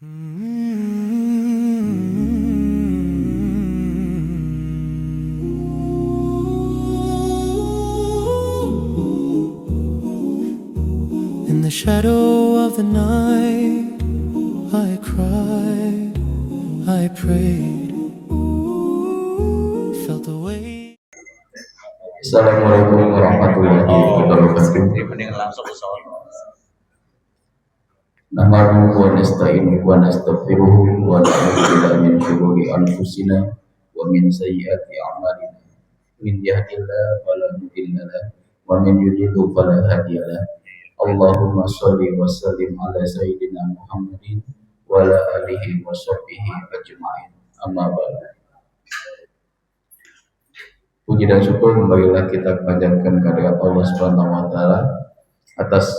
In the shadow of the night, I cried, I prayed, felt the weight. Assalamualaikum warahmatullahi wabarakatuh. Nahmaduhu wa nasta'inuhu wa nastaghfiruhu wa na'udzu billahi min shururi anfusina wa min sayyiati a'malina. Min yahdihillahu fala mudilla lahu wa min yudlil fala hadiya lahu. Allahumma shalli wa sallim ala sayyidina Muhammadin wa ala alihi wa sahbihi ajma'in. Amma ba'du. Puji dan syukur marilah kita panjatkan kehadirat Allah Subhanahu wa taala atas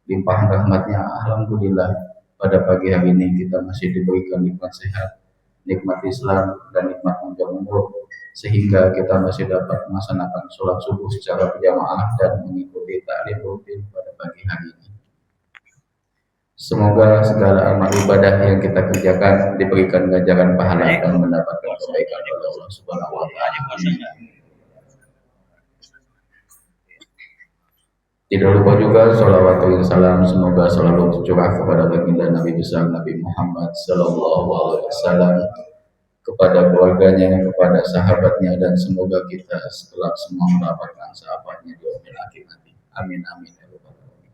limpahan rahmatnya. Alhamdulillah pada pagi hari ini kita masih diberikan nikmat sehat, nikmat Islam dan nikmat panjang umur sehingga kita masih dapat melaksanakan sholat subuh secara berjamaah dan mengikuti taklim rutin pada pagi hari ini. Semoga segala amal ibadah yang kita kerjakan diberikan ganjaran pahala dan mendapatkan kebaikan oleh Allah Subhanahu wa taala. Tidak lupa juga sholawat dan salam semoga selalu tercurah kepada baginda Nabi besar Nabi Muhammad Sallallahu Alaihi Wasallam, kepada keluarganya, kepada sahabatnya, dan semoga kita setelah semua mendapatkan sahabatnya di yaumil akhir nanti. Amin amin ya rabbal alamin.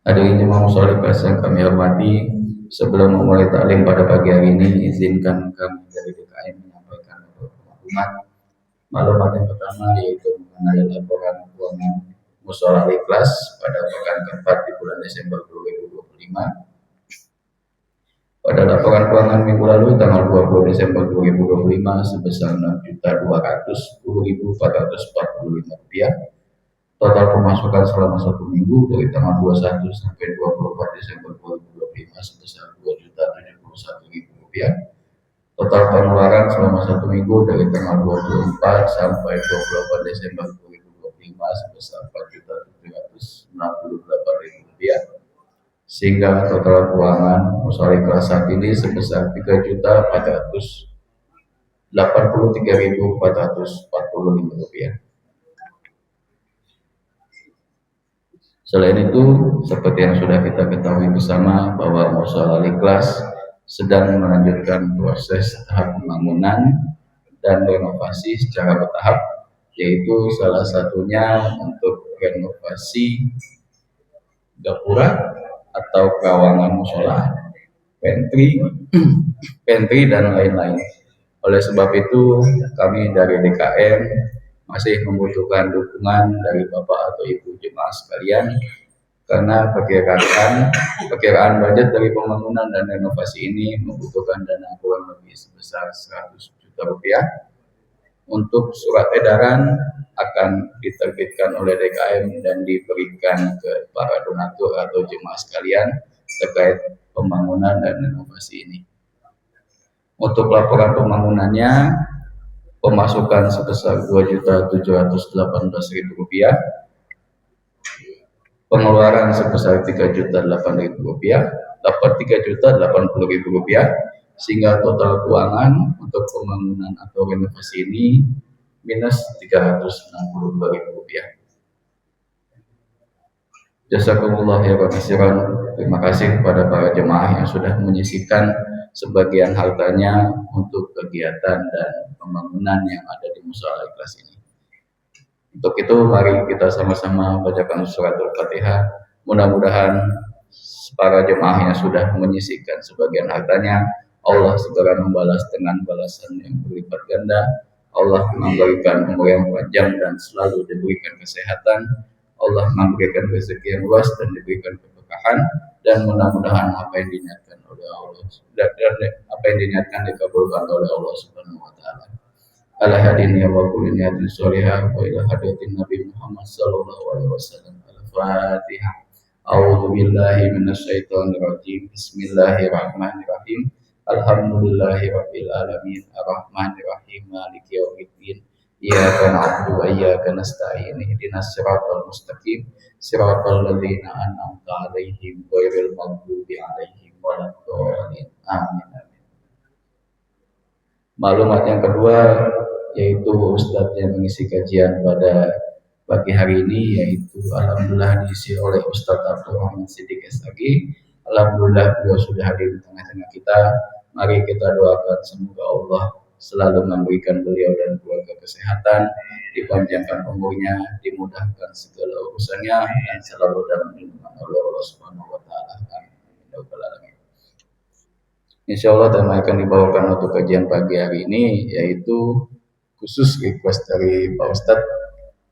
Hadirin jemaah musholeh yang kami hormati, sebelum memulai taklim pada pagi hari ini, izinkan kami dari DKM menyampaikan beberapa maklumat yang pertama, yaitu mengenai laporan keuangan Mushola Al-Ikhlas pada pekan keempat di bulan Desember 2025. Pada laporan keuangan minggu lalu tanggal 20 Desember 2025 sebesar Rp6.210.445. Total pemasukan selama satu minggu dari tanggal 21 sampai 24 Desember 2025 sebesar Rp2.071.000. Total pengeluaran selama satu minggu dari tanggal 24 sampai 28 Desember 2025 sebesar Rp4.768.000, sehingga total keuangan Mushola Al-Ikhlas saat ini sebesar Rp3.083.445. Selain itu, seperti yang sudah kita ketahui bersama bahwa Mushola Al-Ikhlas sedang melanjutkan proses tahap pembangunan dan renovasi secara bertahap, yaitu salah satunya untuk renovasi gapura atau kawangan mushola, pantry dan lain-lain. Oleh sebab itu, kami dari DKM masih membutuhkan dukungan dari Bapak atau Ibu jemaah sekalian, karena perkiraan budget dari pembangunan dan renovasi ini membutuhkan dana kurang lebih sebesar Rp100 juta. Untuk surat edaran akan diterbitkan oleh DKM dan diberikan ke para donatur atau jemaah sekalian terkait pembangunan dan renovasi ini. Untuk laporan pembangunannya, pemasukan sebesar Rp2.718.000, pengeluaran sebesar Rp3.008.000, dapat Rp3.080.000, sehingga total keuangan untuk pembangunan atau renovasi ini minus Rp362.000. Jazakumullah khairan katsiran. Terima kasih kepada para jemaah yang sudah menyisihkan sebagian hartanya untuk kegiatan dan pembangunan yang ada di Mushola Al-Ikhlas ini. Untuk itu, mari kita sama-sama bacakan surat Al-Fatihah. Mudah-mudahan para jemaah yang sudah menyisihkan sebagian hartanya, Allah segera membalas dengan balasan yang berlipat ganda. Allah memberikan umur yang panjang dan selalu diberikan kesehatan. Allah memberikan rezeki yang luas dan diberikan keberkahan, dan mudah-mudahan apa yang diniatkan oleh Allah dan apa yang diniatkan dikabulkan oleh Allah Subhanahu wa taala. Ala hadini wa kulli niyatin sholihah wa ila hadratin Nabi Muhammad sallallahu alaihi wasallam. Al-Fatihah. A'udzu billahi minasyaitonir rajim. Bismillahirrahmanirrahim. Alhamdulillahirabbil alamin. Arrahmanir rahim. Maliki yaumiddin. Iyyaka na'budu wa iyyaka nasta'in. Ihdinas siratal mustaqim. Siratal ladzina an'amta 'alaihim ghairil maghdubi 'alaihim Maklumat yang kedua yaitu Ustadz yang mengisi kajian pada pagi hari ini, yaitu alhamdulillah diisi oleh Ustadz Abdul Rahman Siddiq SAG. Alhamdulillah beliau sudah hadir di tengah-tengah kita. Mari kita doakan semoga Allah selalu memberikan beliau dan keluarga kesehatan, dipanjangkan umurnya, dimudahkan segala urusannya, dan selalu dalam lindungan Allah Subhanahu wa taala. Amin. Insya Allah tema akan dibawakan untuk kajian pagi hari ini yaitu khusus request dari Pak Ustadz,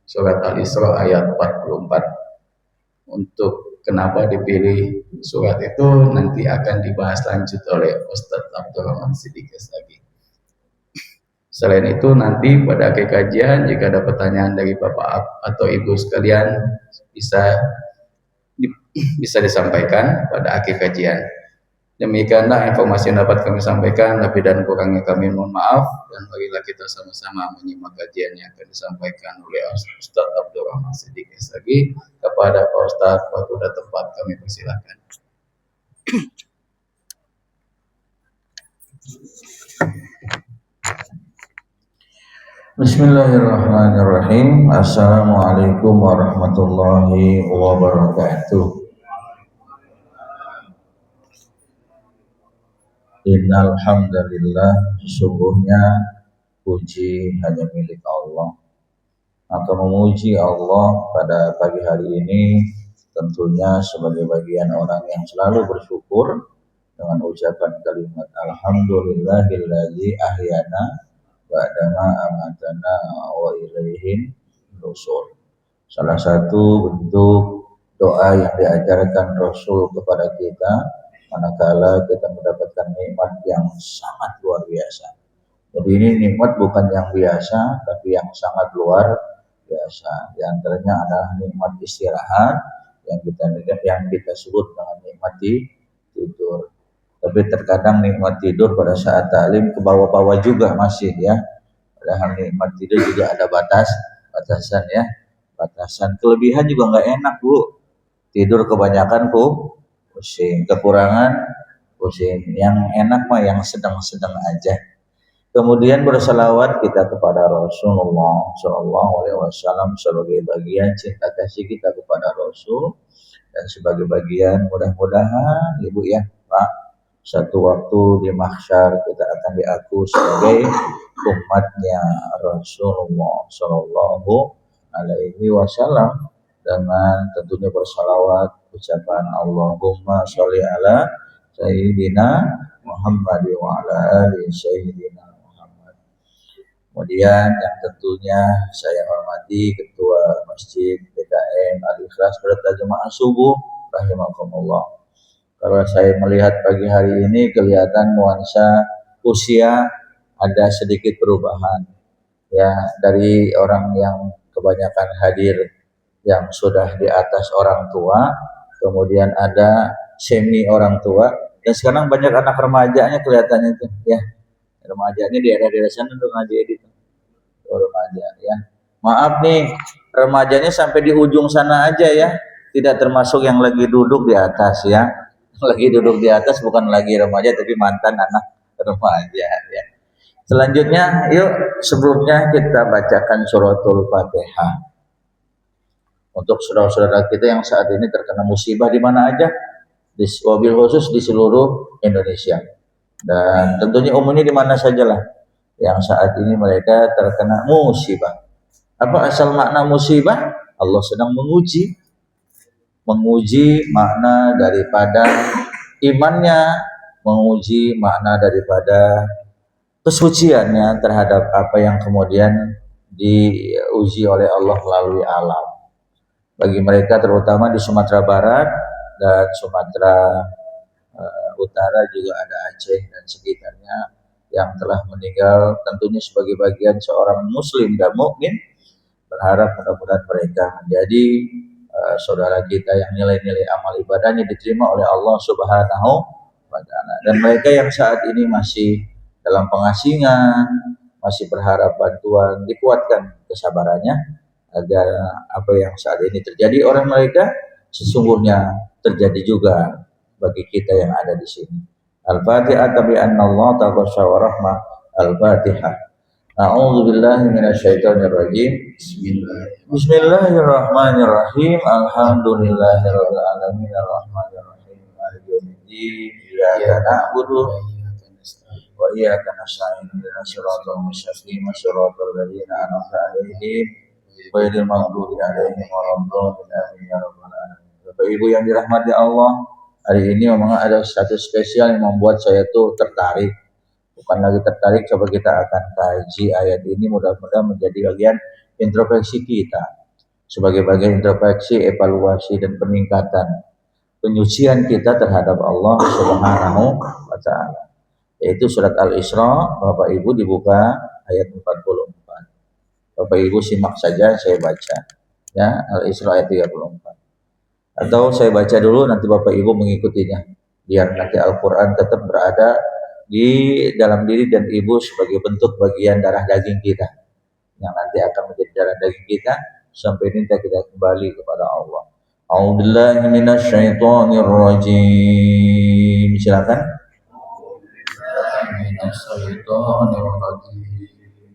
surat Al-Isra ayat 44. Untuk kenapa dipilih surat itu nanti akan dibahas lanjut oleh Ustadz Abdul Rahman Siddiq SAG. Selain itu nanti pada akhir kajian jika ada pertanyaan dari Bapak atau Ibu sekalian bisa disampaikan pada akhir kajian. Demikianlah informasi yang dapat kami sampaikan, lebih dan kurangnya kami mohon maaf, dan marilah kita sama-sama menyimak kajian yang akan disampaikan oleh Ustadz Abdul Rahman Siddiq SAG. Kepada Pak Ustadz, waktu dan tempat kami persilakan. Bismillahirrahmanirrahim. Assalamualaikum warahmatullahi wabarakatuh. Innal hamdalillah, sesungguhnya puji hanya milik Allah. Maka memuji Allah pada pagi hari ini tentunya sebagai bagian orang yang selalu bersyukur dengan ucapan kalimat alhamdulillahilladzi ahyana ba'dama amatana wa ilaihin nusyur. Salah satu bentuk doa yang diajarkan Rasul kepada kita manakala kita mendapatkan nikmat yang sangat luar biasa. Jadi ini nikmat bukan yang biasa, tapi yang sangat luar biasa. Di antaranya adalah nikmat istirahat yang kita sebut dengan nikmat tidur. Tapi terkadang nikmat tidur pada saat taklim ke bawah-bawah juga masih ya. Padahal nikmat tidur juga ada batasan ya. Batasan kelebihan juga nggak enak Bu. Tidur kebanyakan pusing, kekurangan pusing. Yang enak mah yang sedang-sedang aja. Kemudian bersalawat kita kepada Rasulullah Shallallahu Alaihi Wasallam sebagai bagian cinta kasih kita kepada Rasul, dan sebagai bagian mudah-mudahan Ibu ya Pak, satu waktu di mahsyar kita akan diaku sebagai umatnya Rasulullah Shallallahu Alaihi Wasallam dengan tentunya bersalawat ucapan Allahumma sholli ala Sayyidina Muhammad wa ala ali Sayyidina. Kemudian yang tentunya saya hormati Ketua Masjid PKM Al-Ikhlas beserta jemaah subuh rahimakumullah. Kalau saya melihat pagi hari ini kelihatan nuansa usia ada sedikit perubahan ya, dari orang yang kebanyakan hadir yang sudah di atas orang tua, kemudian ada semi orang tua, dan sekarang banyak anak remajanya kelihatannya itu ya. Remajanya di daerah-daerah sana tuh ngaji itu remaja ya. Maaf nih, remajanya sampai di ujung sana aja ya, tidak termasuk yang lagi duduk di atas ya. Lagi duduk di atas bukan lagi remaja tapi mantan anak remaja ya. Selanjutnya yuk sebelumnya kita bacakan suratul Fatihah untuk saudara-saudara kita yang saat ini terkena musibah di mana aja, wabil khusus di seluruh Indonesia. Dan tentunya umumnya di mana sajalah yang saat ini mereka terkena musibah. Apa asal makna musibah? Allah sedang menguji makna daripada imannya, menguji makna daripada kesuciannya terhadap apa yang kemudian diuji oleh Allah melalui alam. Bagi mereka terutama di Sumatera Barat dan Sumatera Utara, juga ada Aceh dan sekitarnya yang telah meninggal, tentunya sebagai bagian seorang muslim dan mukmin. Berharap mudah-mudahan mereka menjadi saudara kita yang nilai-nilai amal ibadahnya diterima oleh Allah Subhanahu wa taala. Dan mereka yang saat ini masih dalam pengasingan, masih berharap bantuan, dikuatkan kesabarannya agar apa yang saat ini terjadi oleh mereka sesungguhnya terjadi juga bagi kita yang ada di sini. Al-Fatihah. Tabi anna Allah tabaraka wa rahmah Al-Fatihah. A'udzu billahi minasyaitonir rajim. Bismillahirrahmanirrahim. Alhamdulillahirabbil alamin arrahmanir rahim maliki yaumiddin. Iyyaka na'budu wa iyyaka nasta'in. Ihdinas siratal mustaqim. Shiratal ladzina an'amta 'alaihim ghairil maghdubi 'alaihim waladdallin. Amin ya rabbal alamin. Bapak Ibu yang dirahmati Allah, hari ini memang ada satu spesial yang membuat saya tuh tertarik. Bukan lagi tertarik, coba kita akan kaji ayat ini, mudah-mudahan menjadi bagian introspeksi kita. Sebagai bagian introspeksi, evaluasi, dan peningkatan penyucian kita terhadap Allah Subhanahu wa Ta'ala. Yaitu surat Al-Isra, Bapak Ibu dibuka ayat 44. Bapak Ibu simak saja, saya baca. Ya, Al-Isra ayat 34. Atau saya baca dulu, nanti Bapak Ibu mengikutinya. Biar nanti Al-Quran tetap berada di dalam diri dan ibu sebagai bentuk bagian darah daging kita yang nanti akan menjadi darah daging kita sampai nanti kita kembali kepada Allah. A'udzubillahi minasyaitonirrajim. Silakan.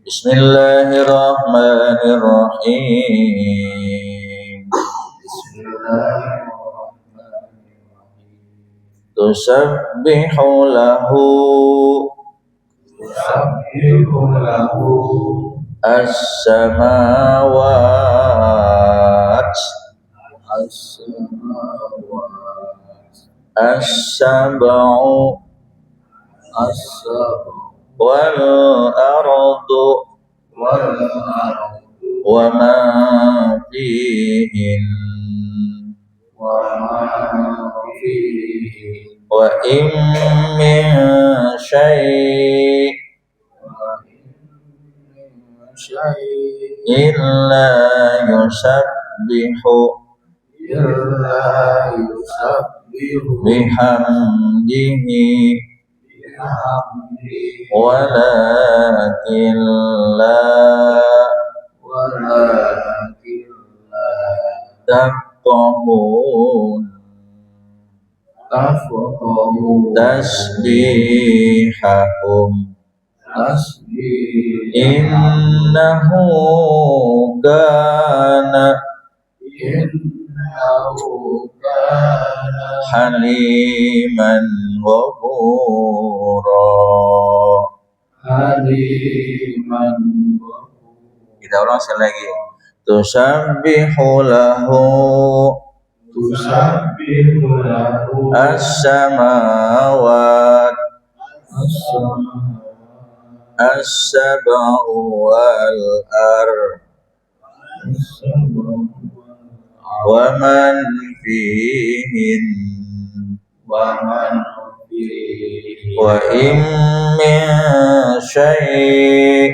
Bismillahirrahmanirrahim. Tusabbihu lahu as-samawat as-sab'u wal ardu wa ma fihin wa in min syai' illa yusabbihu bihamdihi walakin la tafqahun tasbihahum innahu kana haliman ghafura. Kita ulang sekali lagi. Tusabbihu lahu as-samawat as-sab'u wal ard wa man fihin wa in min syai'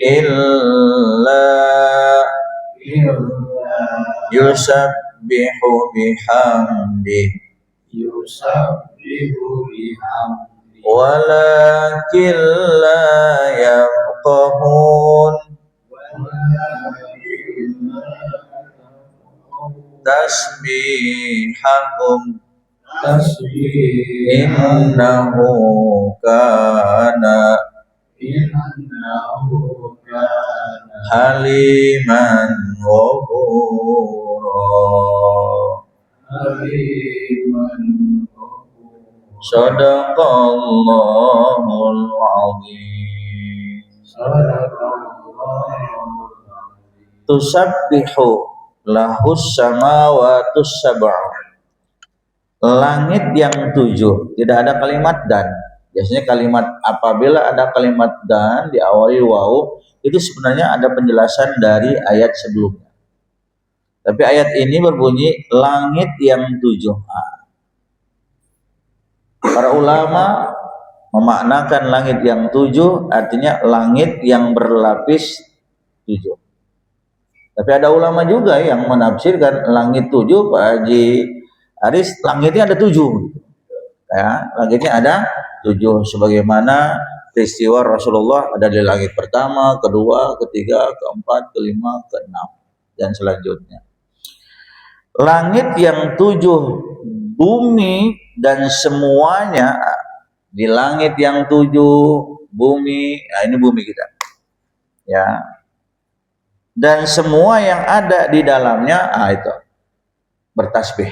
illa yusabbihu bihamdihi walakin la yafqahun tasbihahum innahu kana haliman ghafura. Shadaqallahul azim. Tusabbihu lahus samawatus sab'u. Langit yang 7, tidak ada kalimat dan. Biasanya kalimat apabila ada kalimat dan diawali waw, itu sebenarnya ada penjelasan dari ayat sebelumnya. Tapi ayat ini berbunyi langit yang 7. Para ulama memaknakan langit yang 7 artinya langit yang berlapis 7. Tapi ada ulama juga yang menafsirkan langit 7, Pak Haji Aris, langitnya ada 7. Ya, langitnya ada 7 sebagaimana peristiwa Rasulullah ada di langit pertama, kedua, ketiga, keempat, kelima, keenam dan selanjutnya. Langit yang 7, bumi dan semuanya di langit yang 7, bumi, nah ini bumi kita, ya, dan semua yang ada di dalamnya, itu bertasbih.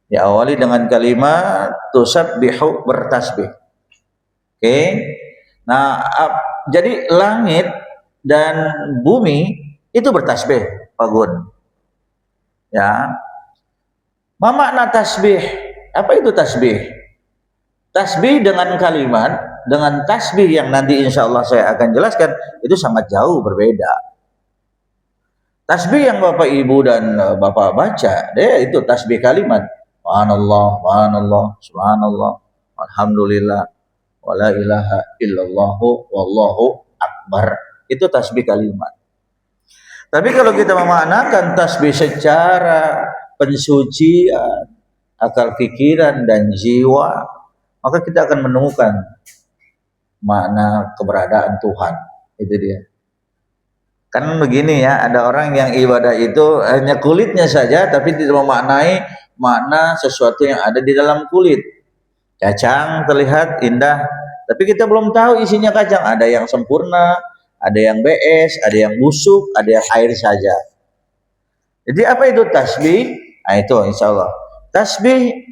Diawali dengan kalimat tusabbihu, bertasbih. Oke. Nah, jadi langit dan bumi itu bertasbih, Pak Gun. Ya. Apa makna tasbih? Apa itu tasbih? Tasbih dengan kalimat, dengan tasbih yang nanti insya Allah saya akan jelaskan, itu sangat jauh berbeda. Tasbih yang Bapak Ibu dan Bapak baca, itu tasbih kalimat. Subhanallah, subhanallah, subhanallah, alhamdulillah, wala ilaha illallahu, wallahu akbar. Itu tasbih kalimat. Tapi kalau kita memaknakan tasbih secara pensucian akal pikiran dan jiwa, maka kita akan menemukan makna keberadaan Tuhan. Itu dia. Kan begini ya, ada orang yang ibadah itu hanya kulitnya saja, tapi tidak memaknai makna sesuatu yang ada di dalam kulit. Kacang terlihat indah, tapi kita belum tahu isinya kacang. Ada yang sempurna, ada yang bees, ada yang busuk, ada yang air saja. Jadi apa itu tasbih? Nah itu insya Allah. Tasbih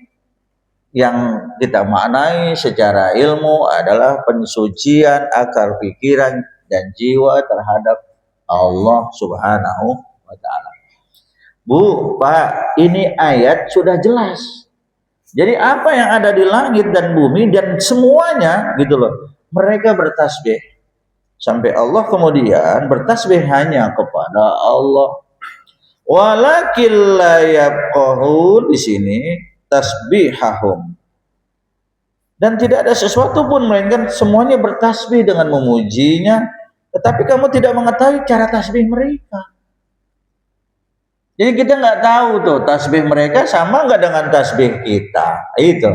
yang kita maknai secara ilmu adalah pensucian akal pikiran dan jiwa terhadap Allah Subhanahu wa ta'ala. Bu, Pak, ini ayat sudah jelas. Jadi apa yang ada di langit dan bumi dan semuanya gitu loh, mereka bertasbih. Sampai Allah kemudian bertasbih hanya kepada Allah. Walakin la yafqahun, di sini tasbihahum. Dan tidak ada sesuatu pun melainkan semuanya bertasbih dengan memujinya, tetapi kamu tidak mengetahui cara tasbih mereka. Jadi kita nggak tahu tuh tasbih mereka sama nggak dengan tasbih kita. Itu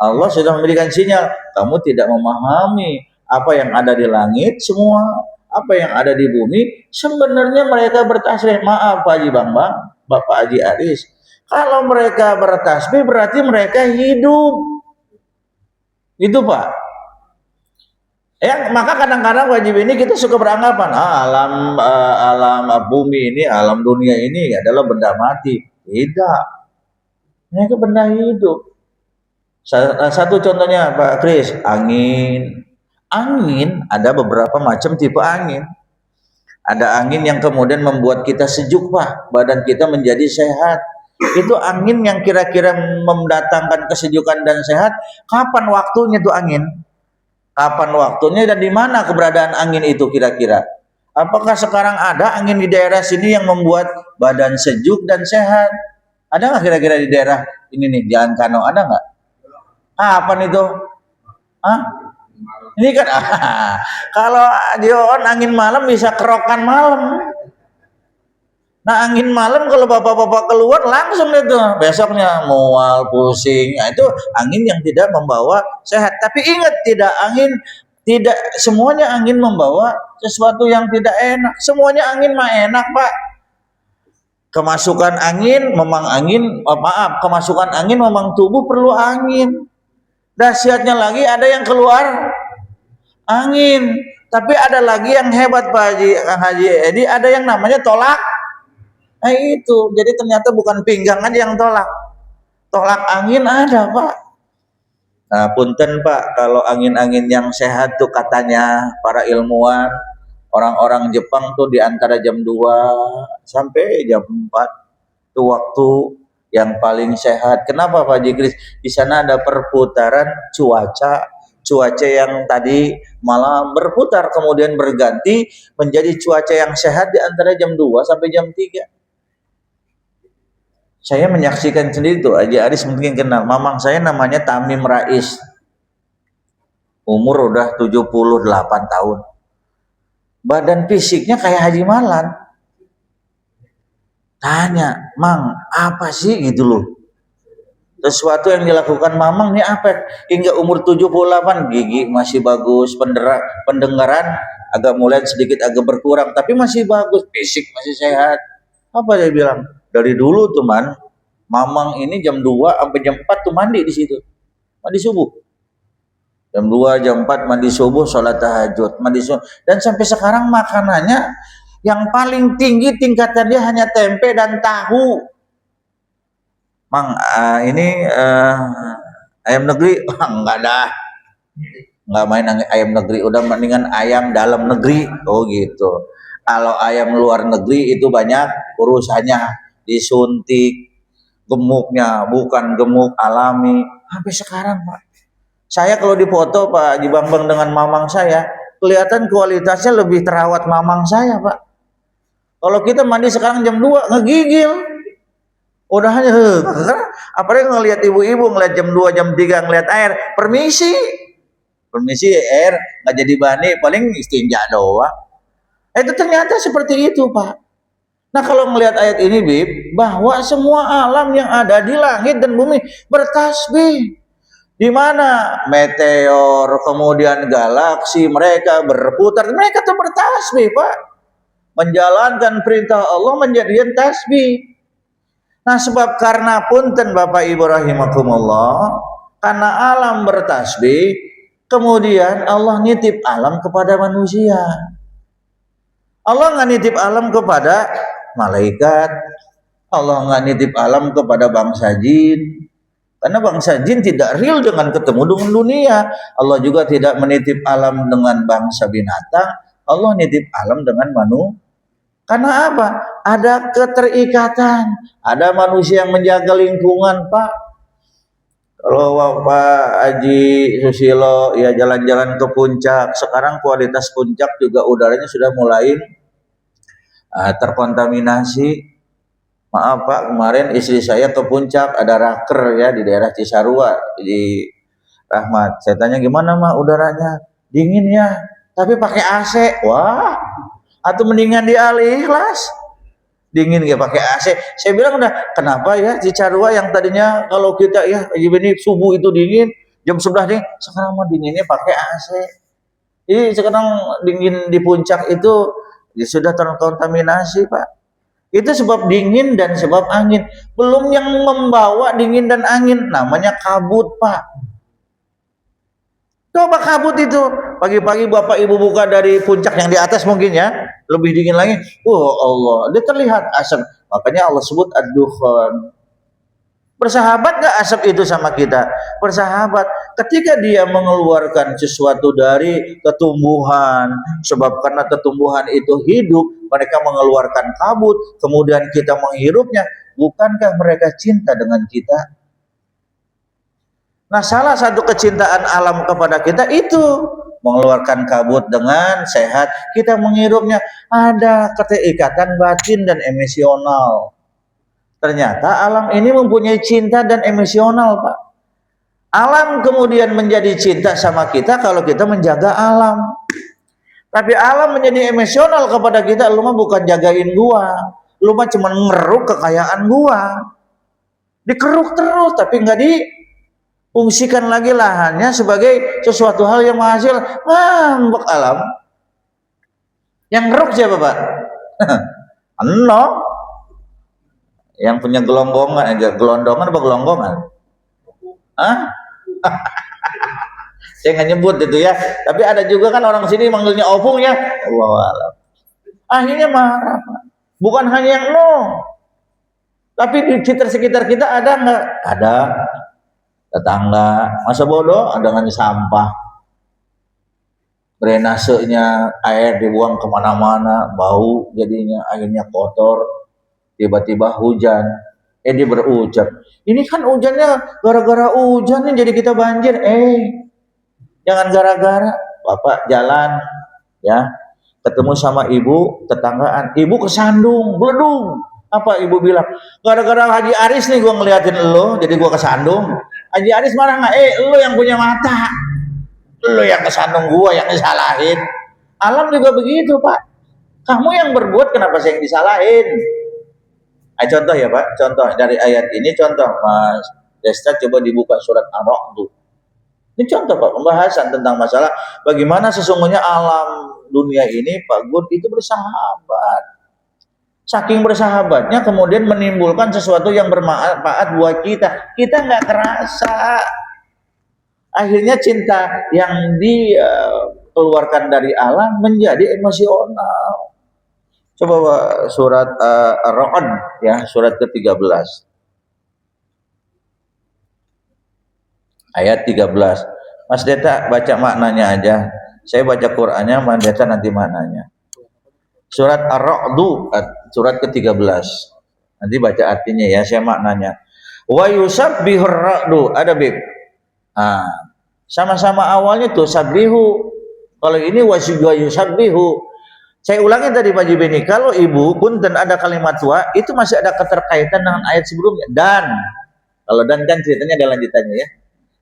Allah sudah memberikan sinyal, kamu tidak memahami apa yang ada di langit semua, apa yang ada di bumi. Sebenarnya mereka bertasbih. Maaf Pak Haji Bambang, Bapak Haji Aris, kalau mereka bertasbih berarti mereka hidup. Itu Pak. Ya, maka kadang-kadang wajib ini kita suka beranggapan alam bumi ini, alam dunia ini adalah benda mati. Tidak, mereka benda hidup. Satu contohnya Pak Kris, angin. Angin ada beberapa macam tipe angin. Ada angin yang kemudian membuat kita sejuk Pak, badan kita menjadi sehat. Itu angin yang kira-kira mendatangkan kesejukan dan sehat. Kapan waktunya tuh angin? Kapan waktunya dan di mana keberadaan angin itu kira-kira? Apakah sekarang ada angin di daerah sini yang membuat badan sejuk dan sehat? Ada nggak kira-kira di daerah ini nih, Jalan Kano, ada nggak? Kapan itu? Ini kan kalau Dion angin malam bisa kerokan malam. Nah angin malam kalau bapak-bapak keluar langsung itu besoknya mual, pusing. Nah, itu angin yang tidak membawa sehat. Tapi ingat, tidak semuanya angin membawa sesuatu yang tidak enak. Semuanya angin mah enak Pak. Kemasukan angin memang tubuh perlu angin. Dahsyatnya lagi ada yang keluar angin. Tapi ada lagi yang hebat Pak Haji Edi, ada yang namanya tolak. Nah itu, jadi ternyata bukan pinggang aja yang tolak angin ada Pak. Nah punten Pak, kalau angin-angin yang sehat tuh katanya para ilmuwan, orang-orang Jepang tuh di antara jam 2 sampai jam 4 itu waktu yang paling sehat. Kenapa Pak Jikris? Di sana ada perputaran cuaca yang tadi malam berputar kemudian berganti menjadi cuaca yang sehat di antara jam 2 sampai jam 3. Saya menyaksikan sendiri tuh, Haji Aris mungkin kenal, mamang saya namanya Tamim Rais. Umur udah 78 tahun. Badan fisiknya kayak Haji Malan. Tanya, Mang, apa sih gitu loh. Sesuatu yang dilakukan mamang nih apa? Hingga umur 78, gigi masih bagus, pendengaran agak mulai sedikit agak berkurang, tapi masih bagus, fisik masih sehat. Apa dia bilang? Dari dulu tuh mamang ini jam 2 sampai jam 4 tuh mandi di situ. Mandi subuh. Jam 2, jam 4 mandi subuh, sholat tahajud, mandi subuh. Dan sampai sekarang makanannya yang paling tinggi tingkatannya hanya tempe dan tahu. Mang, ini ayam negeri, enggak dah. Enggak main ayam negeri, udah mendingan ayam dalam negeri. Oh gitu. Kalau ayam luar negeri itu banyak urusannya, disuntik, gemuknya bukan gemuk alami. Sampai sekarang Pak, saya kalau dipoto Pak Haji Bambang dengan mamang saya, kelihatan kualitasnya lebih terawat mamang saya Pak. Kalau kita mandi sekarang jam 2 ngegigil. Udah hanya apalagi ngelihat ibu-ibu ngelihat jam 2 jam 3 ngelihat air, permisi air nggak jadi mandi, paling istinja doang. Itu ternyata seperti itu Pak. Nah kalau melihat ayat ini Bib, bahwa semua alam yang ada di langit dan bumi bertasbih. Di mana meteor, kemudian galaksi, mereka berputar, mereka tuh bertasbih Pak. Menjalankan perintah Allah menjadikan tasbih. Nah sebab karena punten Bapak Ibu rahimakumullah, karena alam bertasbih, kemudian Allah nitip alam kepada manusia. Allah nggak nitip alam kepada malaikat, Allah nggak nitip alam kepada bangsa jin, karena bangsa jin tidak real dengan ketemu dengan dunia. Allah juga tidak menitip alam dengan bangsa binatang, Allah nitip alam dengan manusia. Karena apa? Ada keterikatan, ada manusia yang menjaga lingkungan Pak. Kalau Pak Haji Susilo ya jalan-jalan ke puncak, sekarang kualitas puncak juga udaranya sudah mulai terkontaminasi. Maaf Pak, kemarin istri saya ke puncak, ada raker ya di daerah Cisarua di Rahmat. Saya tanya gimana mah udaranya? Dingin ya, tapi pakai AC. Wah, atau mendingan di Al-Ikhlas. Dingin gak pakai AC. Saya bilang udah, kenapa ya Cisarua yang tadinya kalau kita ya ini subuh itu dingin, jam 11 dingin, sekarang mah dinginnya pakai AC. Jadi sekarang dingin di puncak itu ya sudah terkontaminasi Pak. Itu sebab dingin dan sebab angin. Belum yang membawa dingin dan angin, namanya kabut Pak. Coba kabut itu, pagi-pagi Bapak Ibu buka dari puncak yang di atas mungkin ya, lebih dingin lagi. Oh Allah, dia terlihat asap. Makanya Allah sebut ad-dukhan. Bersahabat gak asap itu sama kita? Bersahabat. Ketika dia mengeluarkan sesuatu dari ketumbuhan, sebab karena ketumbuhan itu hidup, mereka mengeluarkan kabut, kemudian kita menghirupnya. Bukankah mereka cinta dengan kita? Nah, salah satu kecintaan alam kepada kita itu mengeluarkan kabut dengan sehat, kita menghirupnya. Ada keterikatan batin dan emosional. Ternyata alam ini mempunyai cinta dan emosional Pak. Alam kemudian menjadi cinta sama kita kalau kita menjaga alam. Tapi alam menjadi emosional kepada kita, lu mah bukan jagain gua, lu mah cuma ngeruk kekayaan gua. Dikeruk terus tapi nggak difungsikan lagi lahannya sebagai sesuatu hal yang menghasil. Ngambek alam. Yang ngeruk siapa Pak? Eno. Yang punya gelonggongan, gelondongan apa gelonggongan? Hah? Saya nggak nyebut itu ya. Tapi ada juga kan orang sini manggilnya opung ya. Wallahualam. Akhirnya marah Pak. Bukan hanya yang tapi di sekitar kita ada nggak? Ada. Tetangga masa bodoh dengan sampah, drainasenya air dibuang kemana-mana, bau jadinya, akhirnya kotor. Tiba-tiba hujan, dia berucap, ini kan hujannya gara-gara hujan nih jadi kita banjir. Jangan gara-gara. Bapak jalan ya, ketemu sama ibu tetanggaan, ibu kesandung, beledung. Apa ibu bilang? Gara-gara Haji Aris nih gua ngeliatin lo, jadi gua kesandung. Haji Aris marah nggak? Lo yang punya mata, lo yang kesandung, gua yang disalahin. Alam juga begitu Pak. Kamu yang berbuat, kenapa saya yang disalahin? Contoh ya Pak, contoh dari ayat ini, contoh Mas Desta coba dibuka surat Ar-Ra'd. Ini contoh Pak, pembahasan tentang masalah bagaimana sesungguhnya alam dunia ini Pak Gun itu bersahabat. Saking bersahabatnya kemudian menimbulkan sesuatu yang bermanfaat buat kita. Kita nggak kerasa. Akhirnya cinta yang dikeluarkan dari alam menjadi emosional. Coba surat Ar-Ra'd ya, surat ke-13. Ayat 13. Mas Deta baca maknanya aja. Saya baca Qur'annya, Mas Deta nanti maknanya. Surat Ar-Ra'd surat ke-13. Nanti baca artinya ya, saya maknanya. Wa yusabbihur ra'du, ada bib. Nah, sama-sama awalnya tuh sabbihu. Kalau ini wa yusabbihu. Saya ulangin tadi Pak Jibeni, kalau ibu punten ada kalimat tua, itu masih ada keterkaitan dengan ayat sebelumnya. Dan kalau dan kan ceritanya ada lanjutannya ya.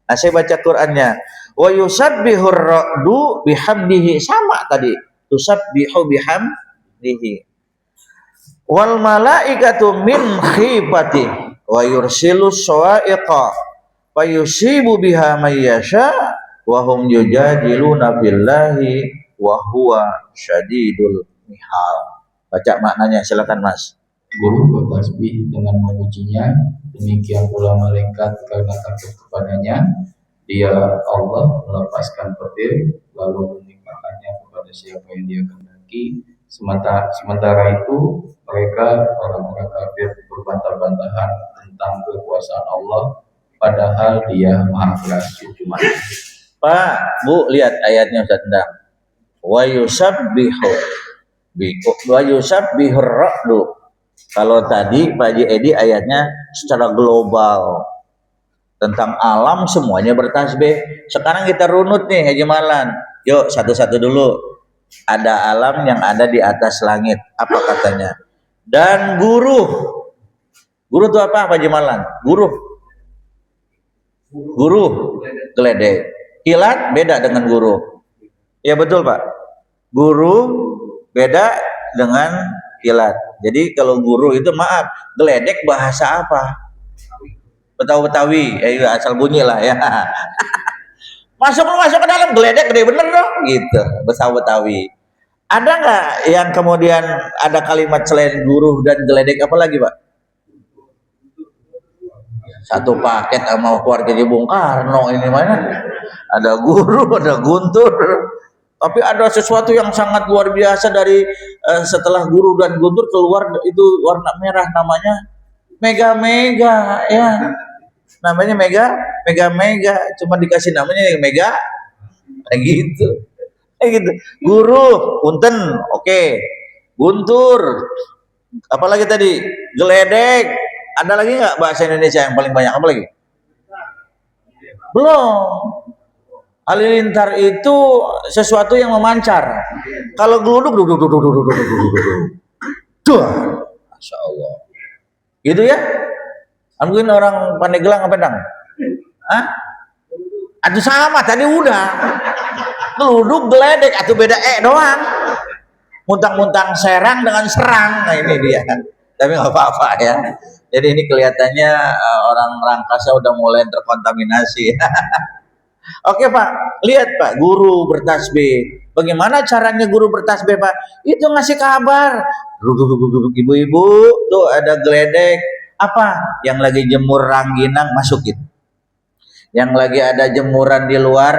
Nah, saya baca Qur'annya. Wa yusabbihur ra'du bihamdihi, sama tadi. Tusabbihu bihamdihi. Wal malaikatu min khifati wa yursilu sawa'iqa fa yusibu biha may yasha wa hum yujadiluna billahi wa huwa syadidul mihal. Baca maknanya silakan Mas. Guru bertasbih dengan memujinya, demikian pula malaikat karena takut kepadanya. Dia Allah melepaskan petir lalu menimpakannya kepada siapa yang dia kehendaki. Sementara itu mereka orang-orang kafir berbantah-bantahan tentang kekuasaan Allah, padahal Dia Maha Keras cuma. Pak, Bu, lihat ayatnya Ustaz Endang. Wa yusabbihur ra'du. Kalau tadi Pak Haji Edi ayatnya secara global tentang alam semuanya bertasbih. Sekarang kita runut nih Haji Malan. Yuk satu-satu dulu. Ada alam yang ada di atas langit. Apa katanya? Dan guru. Guru itu apa Pak Haji Malan? Guru geledek. Kilat beda dengan guru. Ya betul Pak. Guru beda dengan kilat. Jadi kalau guru itu maaf, geledek bahasa apa? Betawi, asal bunyi lah ya. masuk ke dalam, geledek gede bener dong, gitu. Betawi. Ada nggak yang kemudian ada kalimat selain guru dan geledek apa lagi Pak? Satu paket sama keluarga Bung Karno ini mana? Ada guru, ada guntur. Tapi ada sesuatu yang sangat luar biasa dari setelah guru dan guntur keluar itu warna merah, namanya mega ya. Namanya mega, cuma dikasih namanya mega, kayak gitu. Guru, punten, oke. Guntur, apalagi tadi, geledek. Ada lagi nggak bahasa Indonesia yang paling banyak? Apa lagi? Belum. Halilintar itu sesuatu yang memancar. Kalau geluduk, Masya Allah. Gitu ya? Mungkin orang Pandeglang apa Dang? Hah? Aduh sama tadi udah. Geluduk geledek atau beda doang. Muntang-muntang serang dengan serang. Nah ini dia. Tapi nggak apa-apa ya. Jadi ini kelihatannya orang Rangkasa udah mulai terkontaminasi. Oke Pak, lihat Pak, guru bertasbih. Bagaimana caranya guru bertasbih Pak? Itu ngasih kabar. Ibu-ibu, tuh ada geledek. Apa? Yang lagi jemur rangginang, masukin. Yang lagi ada jemuran di luar,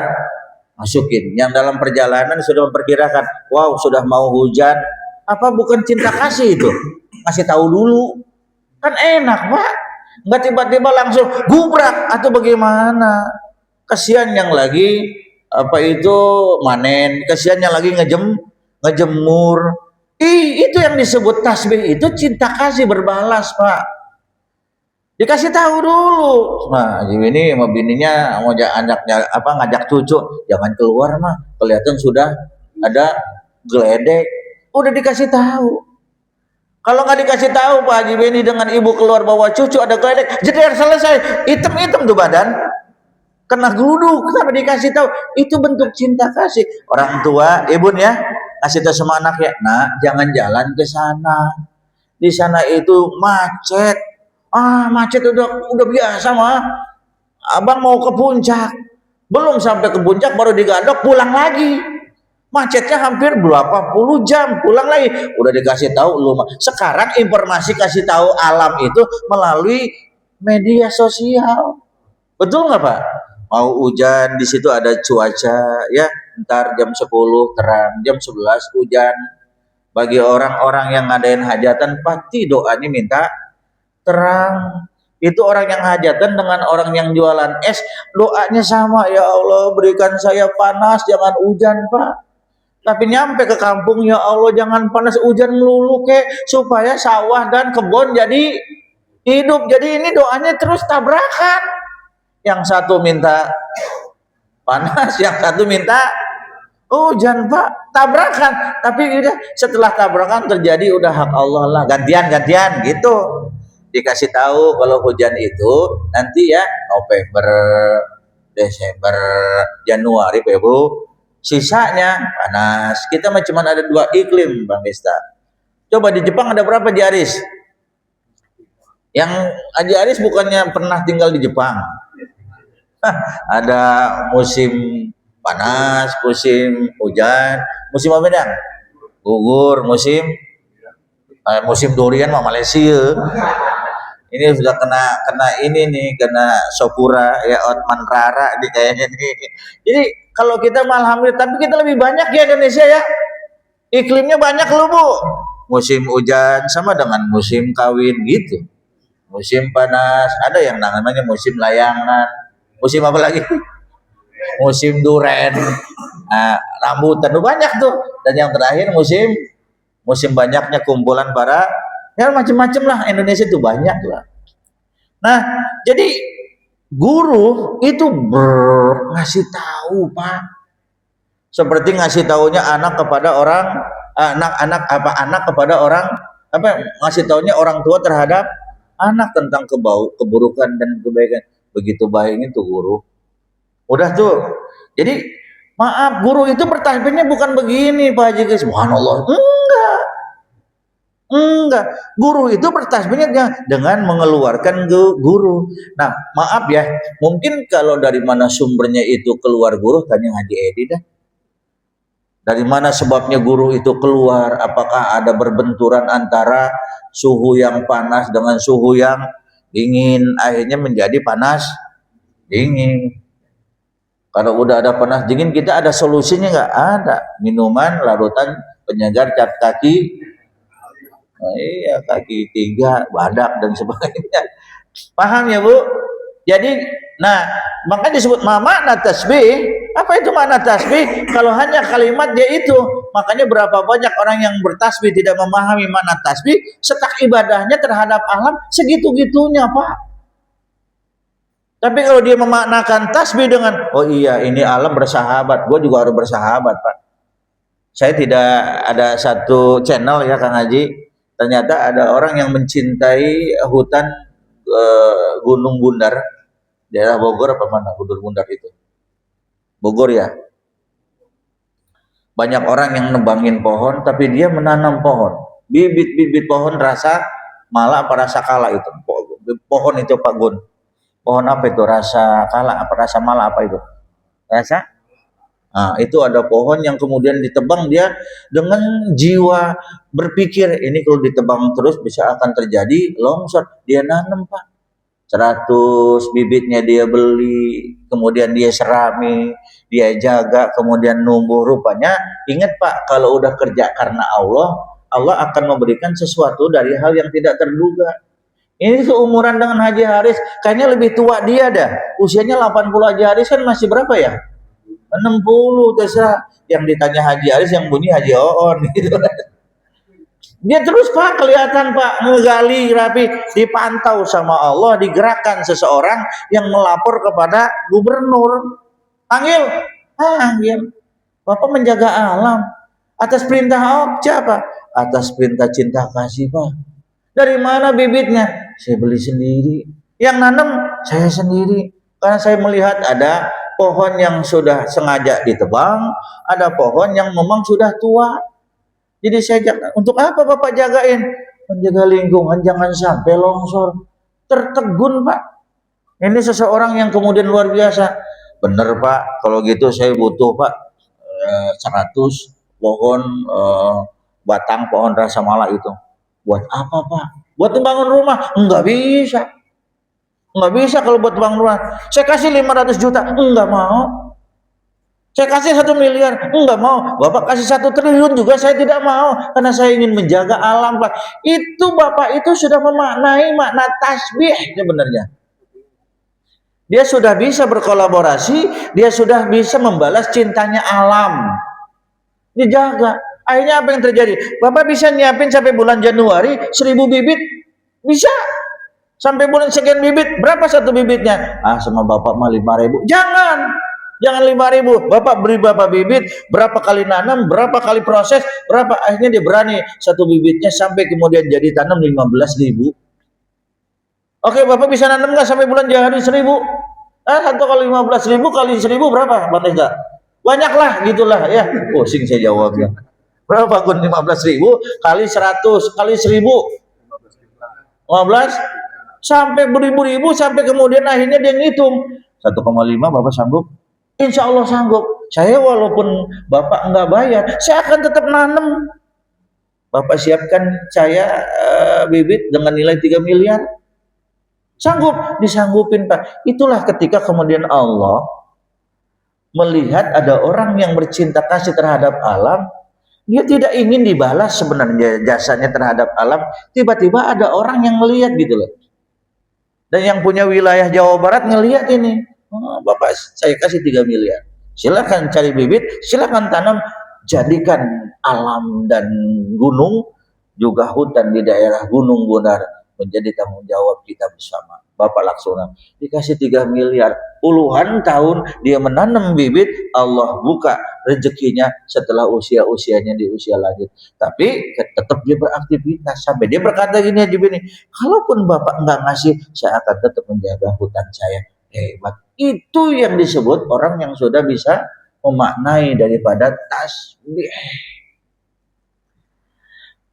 masukin. Yang dalam perjalanan sudah memperkirakan, wow sudah mau hujan. Apa bukan cinta kasih itu? Kasih tahu dulu. Kan enak Pak. Nggak tiba-tiba langsung gubrak atau bagaimana. Kasihan yang lagi manen, kasihan yang lagi ngejemur. Itu yang disebut tasbih, itu cinta kasih berbalas Pak. Dikasih tahu dulu. Nah, ini sama bininya mau ngajak cucu, jangan keluar mah. Kelihatan sudah ada geledek. Udah dikasih tahu. Kalau nggak dikasih tahu Pak Haji Beni dengan ibu keluar bawa cucu ada geledek, jeder selesai, hitam tuh badan. Kena geluduk, kenapa dikasih tahu? Itu bentuk cinta kasih. Orang tua, ibu ya, kasih tahu sama anaknya, nah jangan jalan ke sana. Di sana itu macet. Macet udah biasa mah. Abang mau ke puncak. Belum sampai ke puncak baru digadok pulang lagi. Macetnya hampir berapa puluh jam pulang lagi. Udah dikasih tahu lu. Sekarang informasi kasih tahu alam itu melalui media sosial. Betul nggak Pak? mau hujan, di situ ada cuaca ya, ntar jam 10 terang, jam 11 hujan. Bagi orang-orang yang ngadain hajatan pasti doanya minta terang. Itu orang yang hajatan dengan orang yang jualan es, doanya sama, ya Allah berikan saya panas jangan hujan Pak. Tapi nyampe ke kampung, ya Allah jangan panas hujan melulu supaya sawah dan kebun jadi hidup. Jadi ini doanya terus tabrakan. Yang satu minta panas, yang satu minta hujan Pak, tabrakan. Tapi udah setelah tabrakan terjadi udah hak Allah lah, gantian gitu. Dikasih tahu kalau hujan itu nanti ya November, Desember, Januari, Februari, sisanya panas. Kita mah cuma ada 2 iklim Bang Desta. Coba di Jepang ada berapa Aris? Yang Aris bukannya pernah tinggal di Jepang. Ada musim panas, musim hujan, musim apa dang? Gugur, musim durian mah Malaysia. Ini sudah kena ini nih, kena Sopura ya, Otman Rara nih kayaknya nih. Jadi kalau kita alhamdulillah, tapi kita lebih banyak ya Indonesia ya. Iklimnya banyak loh Bu. Musim hujan sama dengan musim kawin gitu. Musim panas, ada yang namanya musim layangan. Musim apa lagi? Musim duren, rambutan, banyak tuh. Dan yang terakhir musim banyaknya kumpulan para ya macam-macam lah, Indonesia itu banyak lah. Nah, jadi guru itu ngasih tahu Pak, seperti ngasih tahunya anak kepada orang, anak kepada orang, ngasih tahunya orang tua terhadap anak tentang keburukan dan kebaikan. Begitu baiknya tuh guru. Udah tuh. Jadi maaf, guru itu bertasbihnya bukan begini Pak Haji, subhanallah. Enggak. Guru itu bertasbihnya dengan mengeluarkan guru. Nah, maaf ya, mungkin kalau dari mana sumbernya itu keluar guru, tanya Haji Edi dah. Dari mana sebabnya guru itu keluar? Apakah ada berbenturan antara suhu yang panas dengan suhu yang dingin, akhirnya menjadi panas dingin? Kalau udah ada panas dingin, kita ada solusinya nggak? Ada. Minuman, larutan penyegar, cat kaki, iya kaki 3, badak dan sebagainya. Paham ya Bu? Jadi, nah makanya disebut makna tasbih. Apa itu makna tasbih? Kalau hanya kalimat dia itu, makanya berapa banyak orang yang bertasbih tidak memahami makna tasbih, setak ibadahnya terhadap alam segitu-gitunya Pak. Tapi kalau dia memaknakan tasbih dengan, oh iya ini alam bersahabat, gue juga harus bersahabat Pak. Saya tidak ada satu channel ya Kang Haji, ternyata ada orang yang mencintai hutan Gunung Bundar, daerah Bogor apa mana Gunung Bundar itu? Bogor ya. Banyak orang yang nebangin pohon, tapi dia menanam pohon, bibit-bibit pohon rasa mala apa rasa kala itu, pohon itu Pak Gun. Pohon apa itu? Rasa kala apa rasa mala apa itu? Rasa? Nah, itu ada pohon yang kemudian ditebang, dia dengan jiwa berpikir ini kalau ditebang terus bisa akan terjadi longsor. Dia nanam Pak. 100 bibitnya dia beli, kemudian dia serami, dia jaga, kemudian numbuh. Rupanya ingat Pak, kalau udah kerja karena Allah, Allah akan memberikan sesuatu dari hal yang tidak terduga. Ini seumuran dengan Haji Haris, kayaknya lebih tua dia dah. Usianya 80. Haji Haris kan masih berapa ya? 60 terserah. Yang ditanya Haji Haris yang bunyi Haji Oon gitu. Dia terus Pak kelihatan Pak ngegali rapi, dipantau sama Allah, digerakkan seseorang yang melapor kepada gubernur. Panggil. Bapak menjaga alam atas perintah siapa? Atas perintah cinta kasih Pak. Dari mana bibitnya? Saya beli sendiri. Yang nanam saya sendiri. Karena saya melihat ada pohon yang sudah sengaja ditebang, ada pohon yang memang sudah tua. Jadi saya jaga. Untuk apa Bapak jagain? Menjaga lingkungan jangan sampai longsor. Tertegun Pak. Ini seseorang yang kemudian luar biasa. Bener Pak, kalau gitu saya butuh Pak 100 pohon batang pohon rasa mala itu. Buat apa Pak? Buat membangun rumah? Enggak bisa. Nggak bisa kalau buat bang Lurah. Saya kasih 500 juta, enggak mau. Saya kasih 1 miliar, enggak mau. Bapak kasih 1 triliun juga saya tidak mau, karena saya ingin menjaga alam, Pak. Itu Bapak itu sudah memaknai makna tasbih sebenarnya. Dia sudah bisa berkolaborasi, dia sudah bisa membalas cintanya alam. Dijaga. Akhirnya apa yang terjadi? Bapak bisa nyiapin sampai bulan Januari 1000 bibit, bisa. Sampai bulan sekian bibit, berapa satu bibitnya? Ah, sama Bapak mah 5.000. Jangan 5.000. Bapak beri Bapak bibit, berapa kali nanam, berapa kali proses, berapa, akhirnya dia berani satu bibitnya sampai kemudian jadi tanam 15.000. Oke, Bapak bisa nanam nggak sampai bulan Januari 1.000? Satu kali 15.000 kali 1.000 berapa, Bang Reza? Banyak lah, gitulah ya. Pusing saya jawabnya. Berapa Gun? 15.000 kali 100 kali 1.000? 15 sampai beribu-ribu, sampai kemudian akhirnya dia ngitung 1,5. Bapak sanggup? Insya Allah sanggup. Saya walaupun Bapak nggak bayar, saya akan tetap nanam. Bapak siapkan saya bibit dengan nilai 3 miliar. Sanggup? Disanggupin, Pak. Itulah ketika kemudian Allah melihat ada orang yang bercinta kasih terhadap alam, dia tidak ingin dibalas sebenarnya jasanya terhadap alam. Tiba-tiba ada orang yang melihat gitu loh. Dan yang punya wilayah Jawa Barat ngelihat ini. Oh, Bapak saya kasih 3 miliar. Silakan cari bibit, silakan tanam, jadikan alam dan gunung juga hutan di daerah Gunung Bundar menjadi tanggung jawab kita bersama. Bapak laksana dikasih 3 miliar, puluhan tahun dia menanam bibit, Allah buka rezekinya setelah usianya di usia lanjut. Tapi tetap dia beraktivitas sampai dia berkata gini aja begini, kalaupun Bapak nggak ngasih, saya akan tetap menjaga hutan saya. Hebat. Itu yang disebut orang yang sudah bisa memaknai daripada tasbih.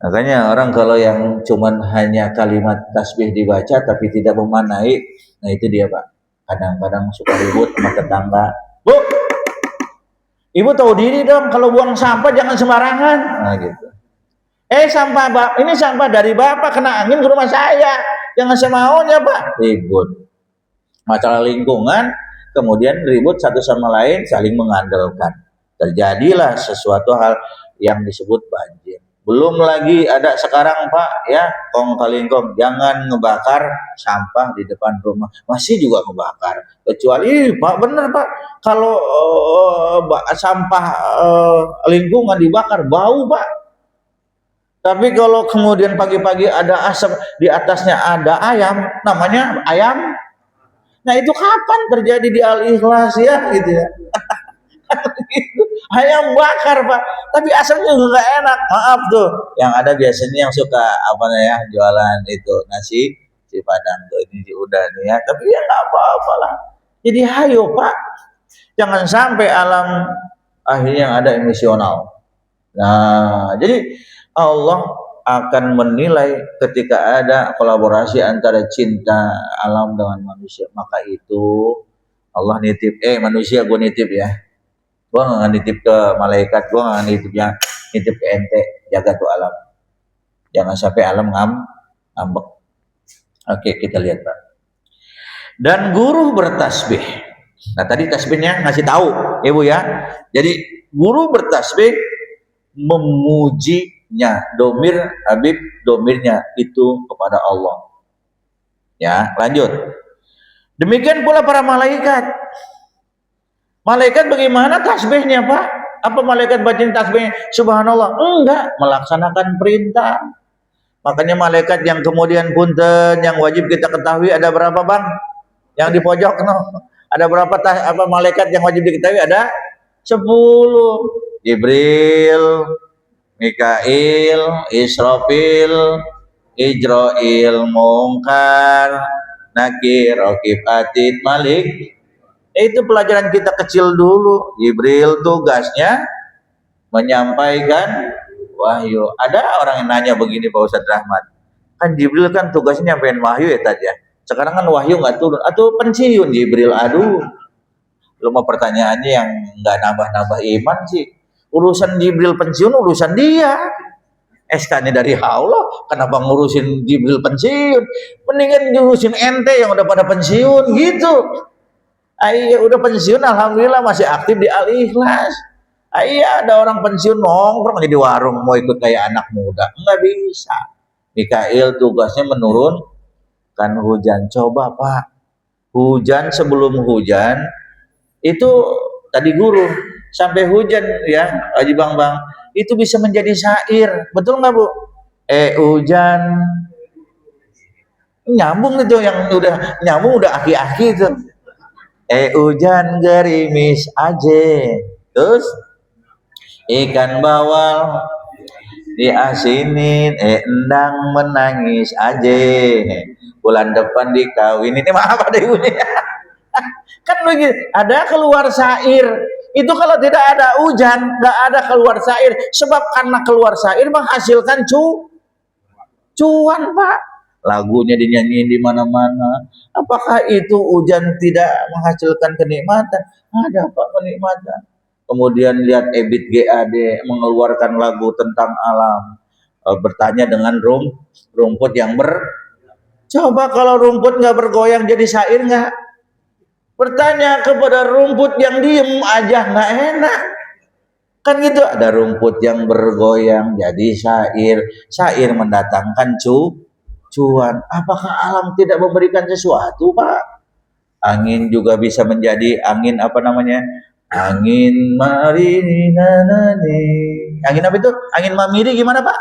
Makanya orang kalau yang cuman hanya kalimat tasbih dibaca tapi tidak memaknai, nah itu dia Pak. Kadang-kadang suka ribut sama tetangga. Bu, Ibu tahu diri dong, kalau buang sampah jangan sembarangan. Nah gitu. Sampah Pak, ini sampah dari Bapak kena angin ke rumah saya. Jangan semaunya Pak. Ribut. Masalah lingkungan, kemudian ribut satu sama lain, saling mengandalkan. Terjadilah sesuatu hal yang disebut banjir. Belum lagi ada sekarang Pak ya, kong kali kong, jangan ngebakar sampah di depan rumah. Masih juga ngebakar. Kecuali Pak bener Pak, kalau sampah lingkungan dibakar bau Pak. Tapi kalau kemudian pagi-pagi ada asap, di atasnya ada ayam, namanya ayam. Nah itu kapan terjadi di Al-Ikhlas ya gitu ya. Ayam bakar Pak, tapi asapnya juga gak enak. Maaf tuh, yang ada biasanya yang suka apa ya jualan itu nasi Padang tuh, ini udah nih ya. Tapi ya nggak apa-apa lah. Jadi hayo Pak, jangan sampai alam akhirnya yang ada emosional. Nah, jadi Allah akan menilai ketika ada kolaborasi antara cinta alam dengan manusia. Maka itu Allah nitip, manusia gue nitip ya. Gue gak nitip ke malaikat, gue gak nitip ke ente, jaga tuh alam. Jangan sampai alam ngambek. Oke, kita lihat Pak. Dan guru bertasbih. Nah tadi tasbihnya ngasih tahu, Ibu ya. Jadi guru bertasbih memujinya, domir Habib, domirnya itu kepada Allah. Ya, lanjut. Demikian pula para malaikat. Malaikat bagaimana tasbihnya Pak? Apa malaikat baca tasbih subhanallah? Enggak, melaksanakan perintah. Makanya malaikat yang kemudian punten yang wajib kita ketahui ada berapa Bang? Yang di pojok no. Ada berapa malaikat yang wajib diketahui? Ada 10. Jibril, Mikail, Israfil, Ijrail, Munkar, Nakir, Raqib, Atid, Malik. Itu pelajaran kita kecil dulu. Jibril tugasnya menyampaikan wahyu. Ada orang yang nanya begini Pak Ustadz Rahmat, kan Jibril kan tugasnya nyampein wahyu ya tadi ya. Sekarang kan wahyu nggak turun, atau pensiun Jibril. Aduh, lu mau pertanyaannya yang nggak nambah-nambah iman sih. Urusan Jibril pensiun urusan dia. SK-nya dari Allah, kenapa ngurusin Jibril pensiun? Mendingan ngurusin ente yang udah pada pensiun gitu. Iya udah pensiun, alhamdulillah masih aktif di Al Ikhlas. Iya ada orang pensiun nongkrong di warung mau ikut kayak anak muda, nggak bisa. Mikail tugasnya menurunkan hujan. Coba Pak, hujan sebelum hujan itu tadi guru sampai hujan ya, Haji Bang itu bisa menjadi syair, betul nggak Bu? Hujan nyambung itu, yang udah nyambung udah aki-aki itu. Hujan gerimis aja, terus ikan bawal diasinin, endang menangis aja, bulan depan dikawin. Ini maaf ada ibu nih. Kan begitu, ada keluar syair. Itu kalau tidak ada hujan, nggak ada keluar syair. Sebab karena keluar syair menghasilkan cuan Pak. Lagunya dinyanyiin di mana-mana. Apakah itu hujan tidak menghasilkan kenikmatan? Ada Pak kenikmatan. Kemudian lihat Ebit GAD mengeluarkan lagu tentang alam. Bertanya dengan rumput yang coba kalau rumput nggak bergoyang jadi syair nggak? Bertanya kepada rumput yang diem aja nggak enak. Kan gitu, ada rumput yang bergoyang jadi syair mendatangkan cuan. Apakah alam tidak memberikan sesuatu Pak? Angin juga bisa menjadi angin apa namanya? Angin marini nanani. Angin apa itu? Angin mamiri gimana Pak?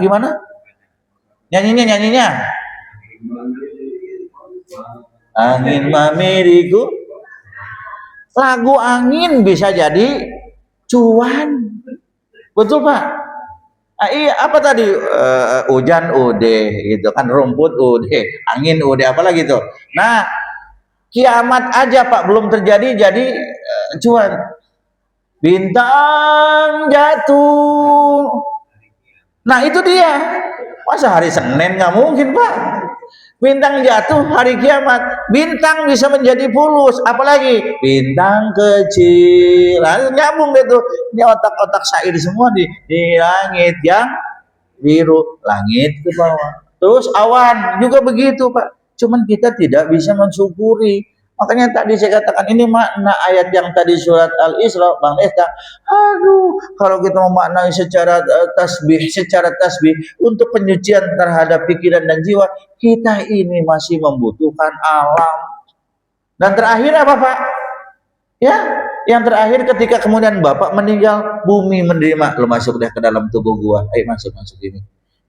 Gimana? Nyanyinya. Angin mamiriku. Lagu angin bisa jadi cuan. Betul Pak? Iya, apa tadi? Hujan udah gitu kan, rumput udah, angin udah, apa lagi tuh? Nah, kiamat aja Pak belum terjadi jadi cuan. Bintang jatuh. Nah, itu dia. Masa hari Senin nggak mungkin Pak? Bintang jatuh hari kiamat, bintang bisa menjadi fulus, apalagi bintang kecil. Lalu nyambung deh tuh, ini otak-otak syair semua di langit yang biru, langit ke bawah. Terus awan juga begitu Pak. Cuman kita tidak bisa mensyukuri. Makanya tadi saya katakan ini makna ayat yang tadi surat Al-Isra, Bang Esta. Aduh, kalau kita memaknai secara tasbih untuk penyucian terhadap pikiran dan jiwa, kita ini masih membutuhkan alam. Dan terakhir apa Pak? Ya, yang terakhir ketika kemudian Bapak meninggal, bumi menerima, lo masuk deh ke dalam tubuh gua. Ayo masuk ini.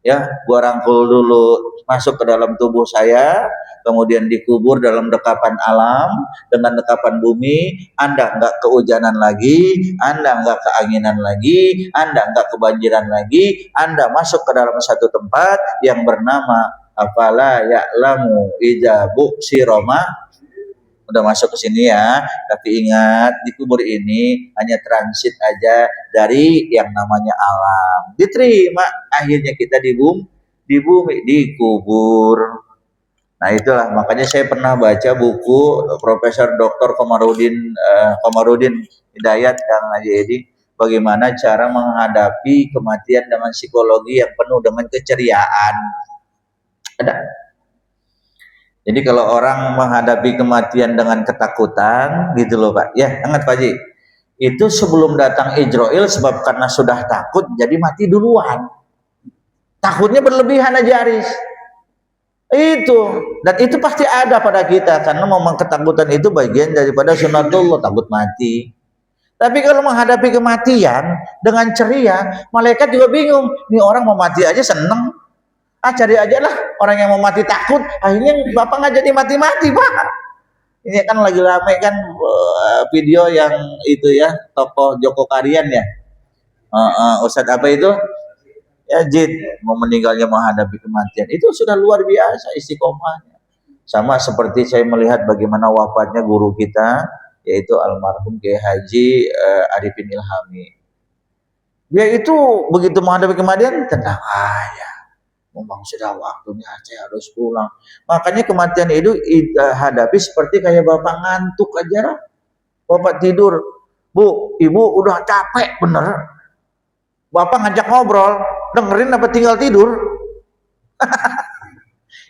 Ya, gua rangkul dulu, masuk ke dalam tubuh saya, kemudian dikubur dalam dekapan alam, dengan dekapan bumi. Anda nggak kehujanan lagi, Anda nggak keanginan lagi, Anda nggak kebanjiran lagi, Anda masuk ke dalam satu tempat yang bernama afala ya'lamu idza bu'siroma. Udah masuk ke sini ya, tapi ingat di kubur ini hanya transit aja dari yang namanya alam. Diterima, akhirnya kita di bumi dikubur. Nah itulah makanya saya pernah baca buku Profesor Dr. Komarudin Hidayat, Kang Haji Edi, bagaimana cara menghadapi kematian dengan psikologi yang penuh dengan keceriaan. Ada. Jadi kalau orang menghadapi kematian dengan ketakutan, gitu loh Pak. Ya, ingat Pak Haji. Itu sebelum datang Ijroil, sebab karena sudah takut, jadi mati duluan. Takutnya berlebihan aja Aris. Itu. Dan itu pasti ada pada kita. Karena memang ketakutan itu bagian daripada sunatullah, takut mati. Tapi kalau menghadapi kematian dengan ceria, malaikat juga bingung. Ini orang mau mati aja seneng. Cari aja lah orang yang mau mati takut. Akhirnya Bapak nggak jadi mati-mati Pak. Ini kan lagi ramai kan video yang itu ya, tokoh Joko Karian ya, Ustadz apa itu ya, Jid mau meninggalnya menghadapi kematian. Itu sudah luar biasa istiqomahnya. Sama seperti saya melihat bagaimana wafatnya guru kita, yaitu almarhum Kiai Haji Arifin Ilhami. Dia itu begitu menghadapi kematian tenang aja, memang sudah waktunya saya harus pulang. Makanya kematian itu hadapi seperti kayak Bapak ngantuk aja lah. Bapak tidur, Bu, Ibu udah capek bener. Bapak ngajak ngobrol, dengerin apa tinggal tidur?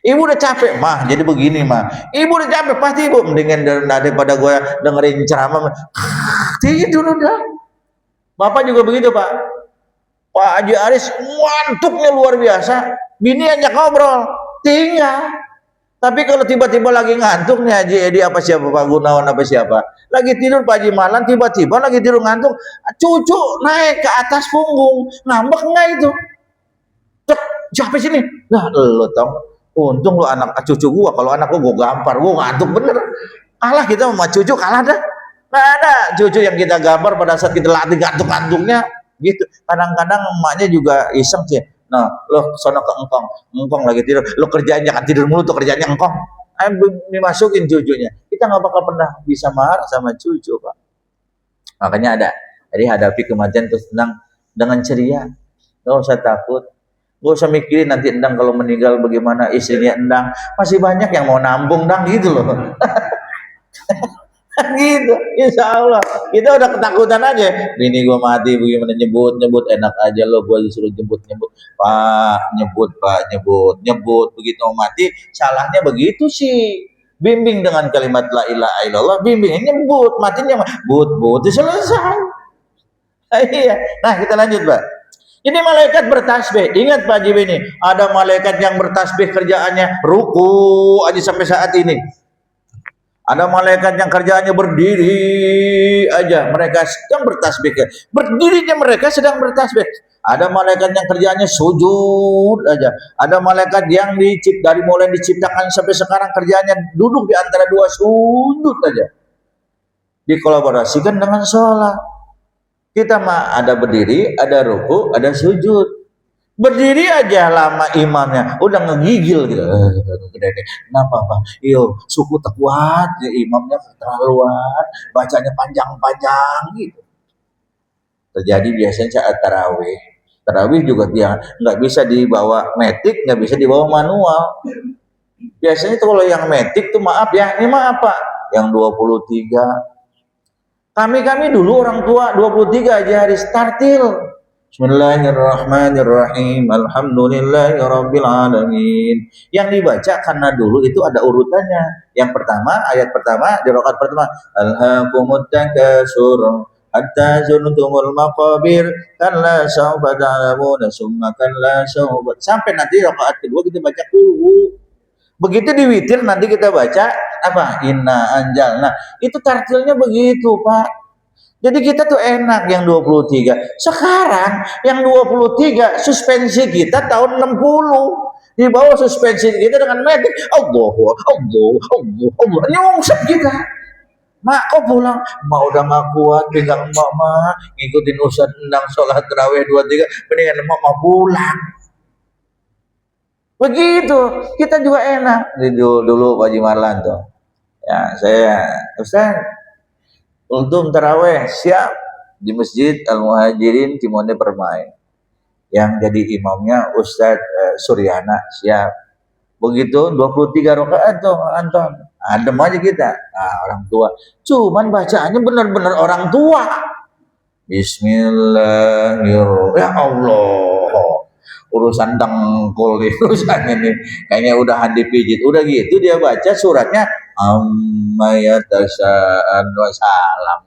Ibu udah capek, mah. Jadi begini, mah. Ibu udah capek, pasti ibu mendingan daripada gue dengerin ceramah. Tidur udah. Bapak juga begitu, Pak. Pak Haji Aris ngantuknya luar biasa. Bini ajak ngobrol, tinggal. Tapi kalau tiba-tiba lagi ngantuk nih Haji Edi apa siapa, Pak Gunawan apa siapa, lagi tidur Pak Haji Malan, tiba-tiba lagi tidur ngantuk, cucu naik ke atas punggung, ngambek nggak itu? Cek, siapa sini? Nah, lo tau, untung lo anak cucu gua, kalau anak gua gampar, gua ngantuk bener. Kalah kita sama cucu, kalah dah. Nggak ada cucu yang kita gambar pada saat kita latih ngantuk-ngantuknya, gitu. Kadang-kadang emaknya juga iseng sih. Nah, lo sono ke engkong lagi tidur, lo kerjaan jangan tidur mulu tuh, kerjanya engkong. Ayo dimasukin cucunya. Kita nggak bakal pernah bisa marah sama cucu, Pak. Makanya ada. Jadi hadapi kematian terus tenang dengan ceria. Nggak usah takut. Nggak usah mikirin nanti endang kalau meninggal bagaimana istrinya endang. Masih banyak yang mau nambung dang gitu loh. Gitu, insya Allah kita udah ketakutan aja. Bini gua mati bagaimana, nyebut enak aja lo, gua disuruh nyebut pak, nyebut begitu mau mati. Salahnya begitu sih, bimbing dengan kalimat la ilaha illallah, bimbingnya nyebut, matinya but selesai. Iya. Nah, kita lanjut, Pak. Jadi malaikat bertasbih. Ingat Pak Jibi ini, ada malaikat yang bertasbih kerjaannya ruku aja sampai saat ini. Ada malaikat yang kerjaannya berdiri aja, mereka sedang bertasbih. Berdirinya mereka sedang bertasbih. Ada malaikat yang kerjaannya sujud aja. Ada malaikat yang dari mulai diciptakan sampai sekarang kerjaannya duduk di antara dua sujud aja. Dikolaborasikan dengan sholat. Kita mah ada berdiri, ada ruku, ada sujud. Berdiri aja lama imamnya, udah ngegigil gitu. Kenapa, Pak? Iyo, suku kuat, ya, imamnya keterlaluan, bacanya panjang-panjang gitu. Terjadi biasanya saat tarawih. Tarawih juga dia nggak bisa dibawa metik, nggak bisa dibawa manual. Biasanya tuh kalau yang metik tuh maaf ya, ini maaf Pak, yang 23. Kami dulu orang tua 23 aja hari startil. Bismillahirrahmanirrahim. Alhamdulillahirabbil alamin. Yang dibaca karena dulu itu ada urutannya. Yang pertama, ayat pertama di rakaat pertama, alhaakumut takasur hatta zurtumul maqabir kalla sawfa ta'lamuna summa kalla sawfa. Sampai nanti rakaat kedua kita baca qul. Begitu di witir nanti kita baca apa? Inna anjalna. Itu tartilnya begitu, Pak. Jadi kita tuh enak yang 23. Sekarang yang 23 suspensi kita tahun 60. Di bawah suspensi kita dengan medik. Allah. Nyungsep kita. Mak kok pulang? Mak udah gak kuat, pinggang mak ngikutin Ustaz endang sholat tarawih 23. Mendingan mak pulang. Begitu. Kita juga enak. Dulu Pak Haji Marlan tuh. Ya, saya Ustaz untuk taraweh siap di Masjid Al-Muhajirin Cimone Permai. Yang jadi imamnya Ustadz Suryana siap. Begitu 23 rakaat tuh Anton. Adem aja kita. Nah, orang tua. Cuman bacaannya benar-benar orang tua. Bismillahirrahmanirrahim. Ya Allah. Urusan dengkul nih, urusan ini. Kayaknya udah dipijit. Udah gitu dia baca suratnya amma yatasa'an wa salam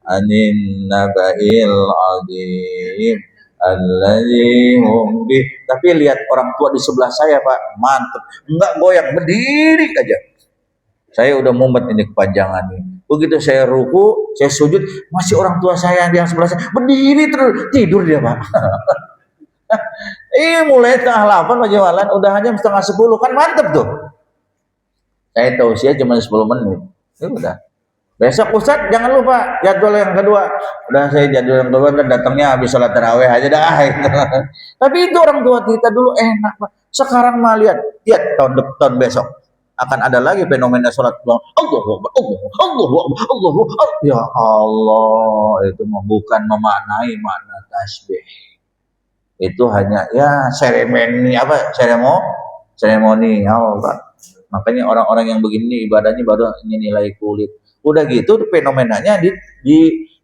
anin nabail azim alladzi hum bi. Tapi lihat orang tua di sebelah saya, Pak, mantep, enggak goyang, berdiri aja. Saya udah mumet ini kepanjangan nih. Begitu saya ruku, saya sujud, masih orang tua saya yang sebelah saya berdiri terus, tidur dia, Pak. Mulai setengah 8 Majawalan udah hanya setengah 10, kan mantep tuh. Saya tahu sih cuma 10 menit. Ya udah. Besok Ustaz jangan lupa jadwal yang kedua. Udah saya jadwal yang kedua dan datangnya habis sholat tarawih aja dah. Tapi itu orang tua kita dulu enak, Pak. Sekarang mah lihat tahun besok akan ada lagi fenomena sholat Allahu Akbar. Ya Allah, itu bukan memaknai makna tasbih. Itu hanya ya seremoni Pak. Makanya orang-orang yang begini ibadahnya baru nilai kulit. Udah gitu fenomenanya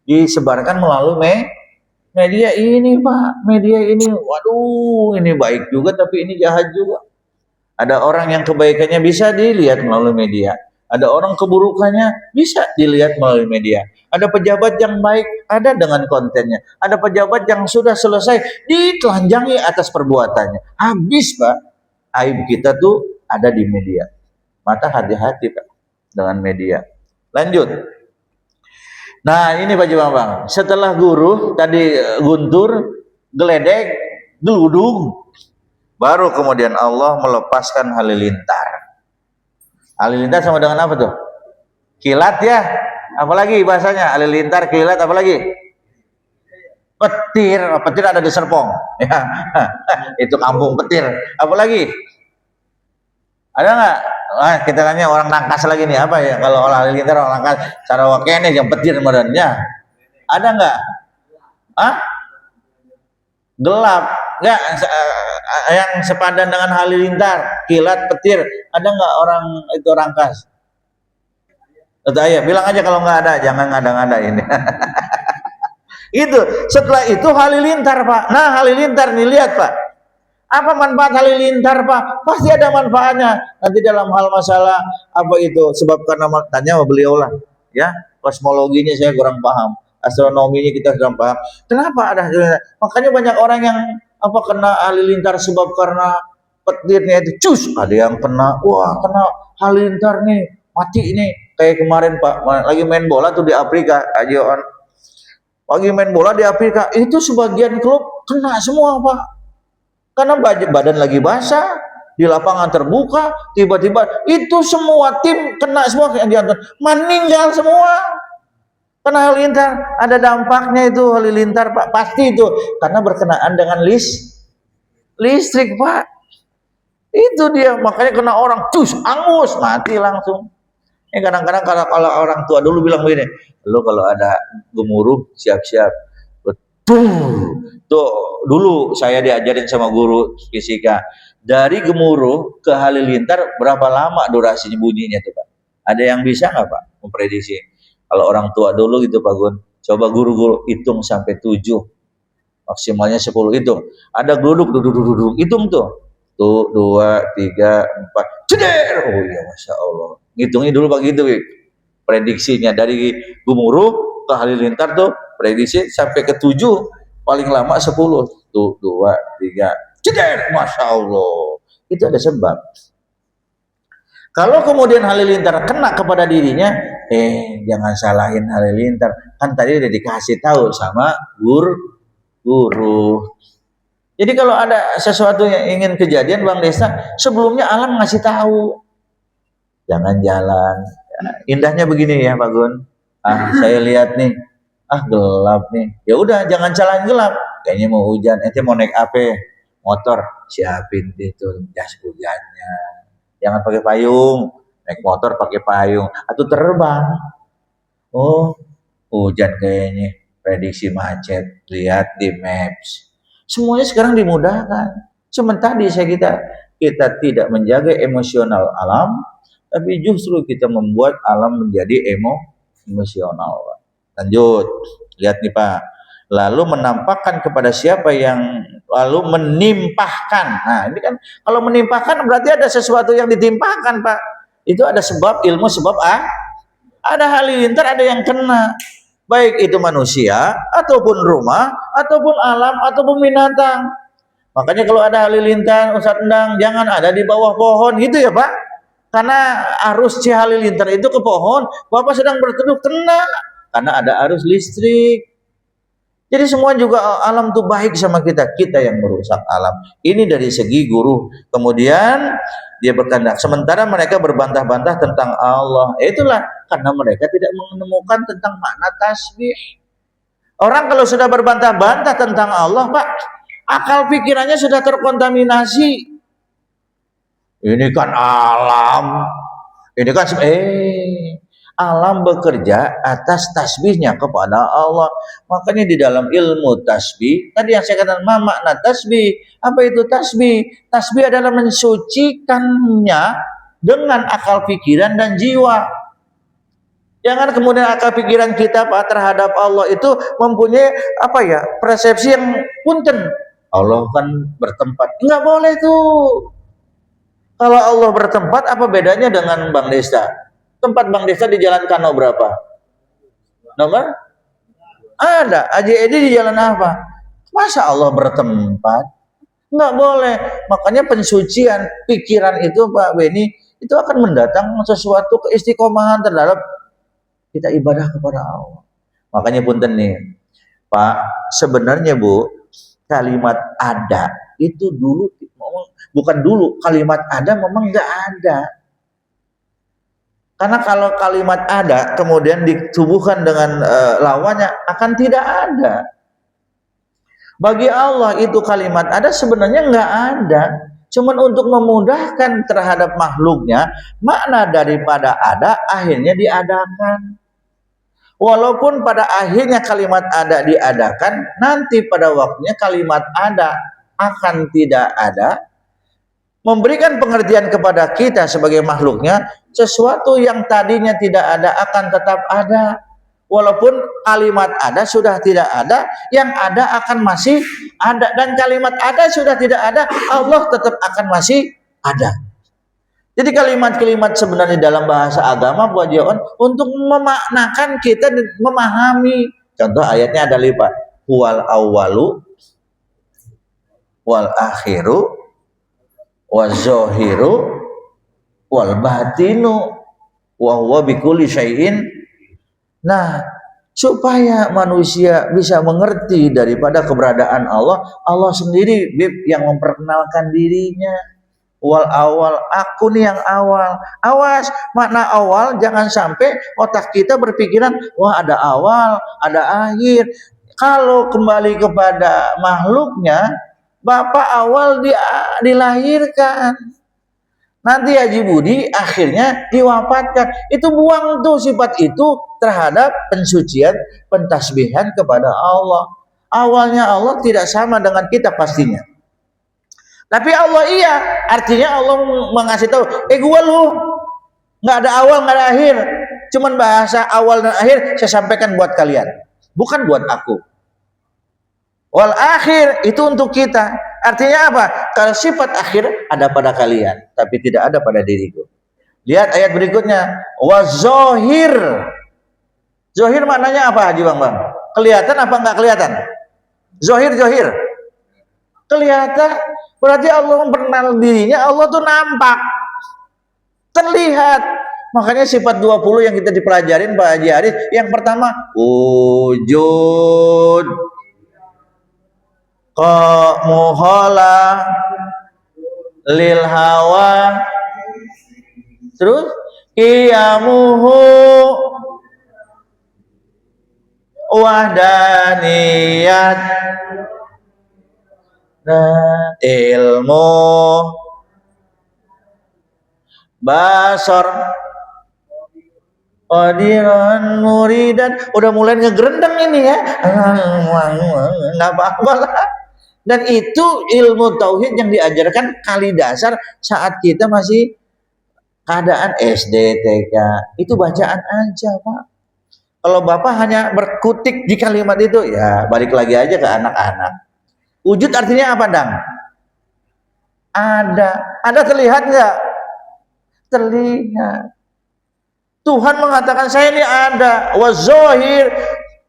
disebarkan melalui Media ini Pak, media ini, waduh, ini baik juga tapi ini jahat juga. Ada orang yang kebaikannya bisa dilihat melalui media. Ada orang keburukannya bisa dilihat melalui media. Ada pejabat yang baik, ada dengan kontennya. Ada pejabat yang sudah selesai, ditelanjangi atas perbuatannya. Habis Pak, aib kita tuh ada di media. Maka hati-hati Pak dengan media. Lanjut. Nah ini Pak Bambang, setelah guru tadi guntur, geledek, geludung, baru kemudian Allah melepaskan halilintar. Halilintar sama dengan apa tuh? Kilat ya. Apalagi bahasanya? Halilintar, kilat, apalagi? Petir. Petir ada di Serpong. Ya. Itu kampung petir. Apalagi? Ada nggak? Nah, kita tanya orang Nangkas lagi nih, apa ya? Kalau orang halilintar orang Nangkas, Sarawakene yang petir modelnya. Ada nggak? Hah? Gelap. Nggak, yang sepadan dengan halilintar, kilat, petir. Ada nggak orang itu Rangkas? Ayo, bilang aja kalau nggak ada, jangan ngada-ngada ini. Itu, setelah itu halilintar Pak. Nah halilintar nih, lihat Pak. Apa manfaat halilintar Pak? Pasti ada manfaatnya. Nanti dalam hal masalah apa itu, sebab karena tanya beliau lah. Ya, kosmologinya saya kurang paham. Astronominya kita kurang paham. Kenapa ada halilintar? Makanya banyak orang yang apa kena halilintar sebab karena petirnya itu cus. Ada yang kena, wah kena halilintar nih, mati ini. Kayak kemarin Pak, lagi main bola tuh di Afrika, Ajoan. Lagi main bola di Afrika, itu sebagian klub kena semua Pak. Karena badan lagi basah, di lapangan terbuka, tiba-tiba itu semua tim kena semua, yang diantar meninggal semua. Karena halilintar ada dampaknya itu halilintar Pak, pasti itu karena berkenaan dengan listrik Pak. Itu dia, makanya kena orang cus, angus, mati langsung. Kadang-kadang kalau orang tua dulu bilang begini, lo kalau ada gemuruh siap-siap. Betul. Tuh dulu saya diajarin sama guru fisika, dari gemuruh ke halilintar berapa lama durasi bunyinya tuh Pak? Ada yang bisa nggak Pak memprediksi? Kalau orang tua dulu gitu Pak Gun, coba guru-guru hitung sampai 7, maksimalnya 10 hitung. Ada geluduk, duduk, hitung tuh. Tuh 2, 3, 4, ceder. Oh iya Masya Allah. Ngitungnya dulu Pak gitu, prediksinya dari gemuruh ke halilintar tuh prediksi sampai ke 7, paling lama 10. Tuh 2, 3, ceder. Masya Allah. Itu ada sebab. Kalau kemudian halilintar kena kepada dirinya, jangan salahin halilintar. Kan tadi udah dikasih tahu sama guru. Jadi kalau ada sesuatu yang ingin kejadian Bang Desa, sebelumnya alam ngasih tahu. Jangan jalan. Indahnya begini ya Pak Gun. Saya lihat nih, gelap nih. Ya udah jangan jalan gelap. Kayaknya mau hujan. Ente mau naik apa? Motor. Siapin itu jas hujannya. Jangan pakai payung. Naik motor pakai payung. Atau terbang. Oh, hujan kayaknya. Prediksi macet. Lihat di maps. Semuanya sekarang dimudahkan. Sementara kita tidak menjaga emosional alam, tapi justru kita membuat alam menjadi emosional. Lanjut, lihat nih Pak. Lalu menampakkan kepada siapa yang lalu menimpahkan. Nah ini kan kalau menimpahkan berarti ada sesuatu yang ditimpahkan Pak. Itu ada sebab, ilmu sebab ada halilintar, ada yang kena. Baik itu manusia, ataupun rumah, ataupun alam, ataupun binatang. Makanya kalau ada halilintar, Ustadz Endang, jangan ada di bawah pohon, gitu ya Pak. Karena arus si halilintar itu ke pohon, Bapak sedang berteduh, kena. Karena ada arus listrik. Jadi semua juga alam itu baik sama kita yang merusak alam. Ini dari segi guru. Kemudian dia berkehendak. Sementara mereka berbantah-bantah tentang Allah. Itulah karena mereka tidak menemukan tentang makna tasbih. Orang kalau sudah berbantah-bantah tentang Allah, Pak, akal pikirannya sudah terkontaminasi. Ini kan alam. Ini kan alam bekerja atas tasbihnya kepada Allah. Makanya di dalam ilmu tasbih, tadi yang saya katakan makna tasbih. Apa itu tasbih? Tasbih adalah mensucikannya dengan akal pikiran dan jiwa. Jangan kemudian akal pikiran kita Pak terhadap Allah itu mempunyai persepsi yang punten. Allah kan bertempat. Enggak boleh tuh. Kalau Allah bertempat, apa bedanya dengan Bang Desta? Tempat Bang Desta di Jalan Kano berapa? Nomor? Ada. Haji Edi di jalan apa? Masa Allah bertempat? Enggak boleh. Makanya pensucian pikiran itu Pak Beni itu akan mendatangkan sesuatu keistiqomahan terhadap kita ibadah kepada Allah. Makanya punten nih, Pak, sebenarnya Bu, kalimat ada itu dulu bukan dulu, kalimat ada memang enggak ada. Karena kalau kalimat ada kemudian ditubuhkan dengan lawannya akan tidak ada. Bagi Allah itu kalimat ada sebenarnya enggak ada. Cuman untuk memudahkan terhadap makhluknya, makna daripada ada akhirnya diadakan. Walaupun pada akhirnya kalimat ada diadakan, nanti pada waktunya kalimat ada akan tidak ada, memberikan pengertian kepada kita sebagai makhluknya, sesuatu yang tadinya tidak ada akan tetap ada. Walaupun kalimat ada sudah tidak ada, yang ada akan masih ada. Dan kalimat ada sudah tidak ada, Allah tetap akan masih ada. Jadi kalimat-kalimat sebenarnya dalam bahasa agama buat John untuk memaknakan kita memahami. Contoh ayatnya ada lipat. Wal awwalu wal akhiru wal zahiru wal batinu wa huwa bikulli syai'in. Nah, supaya manusia bisa mengerti daripada keberadaan Allah, Allah sendiri yang memperkenalkan dirinya. Wal awal, aku nih yang awal. Awas, makna awal jangan sampai otak kita berpikiran, wah ada awal, ada akhir. Kalau kembali kepada makhluknya, Bapak awal dilahirkan. Nanti Haji Budi akhirnya diwafatkan. Itu buang tuh sifat itu terhadap pensucian, pentasbihan kepada Allah. Awalnya Allah tidak sama dengan kita pastinya. Tapi Allah iya, artinya Allah mengasih tahu, gua lu nggak ada awal nggak ada akhir, cuman bahasa awal dan akhir saya sampaikan buat kalian, bukan buat aku. Wal akhir itu untuk kita, artinya apa? Kalau sifat akhir ada pada kalian, tapi tidak ada pada diriku. Lihat ayat berikutnya, wazohir. Zohir maknanya apa Haji Bang? Kelihatan apa nggak kelihatan? Zohir. Kelihatan. Berarti Allah memperkenalkan dirinya, Allah tuh nampak, terlihat. Makanya sifat 20 yang kita dipelajarin Pak Haji Arif, yang pertama wujud, muhola, lil hawa, terus qiyamuhu, wahdaniyat, ilmu, basar, qadiran, muridan. Udah mulai ngegerendeng ini ya, nggak apa-apa lah. Dan itu ilmu tauhid yang diajarkan kali dasar saat kita masih keadaan SD, TK. Itu bacaan aja Pak. Kalau Bapak hanya berkutik di kalimat itu, ya balik lagi aja ke anak-anak. Wujud artinya apa, Dang? Ada. Ada terlihat nggak? Terlihat. Tuhan mengatakan saya ini ada.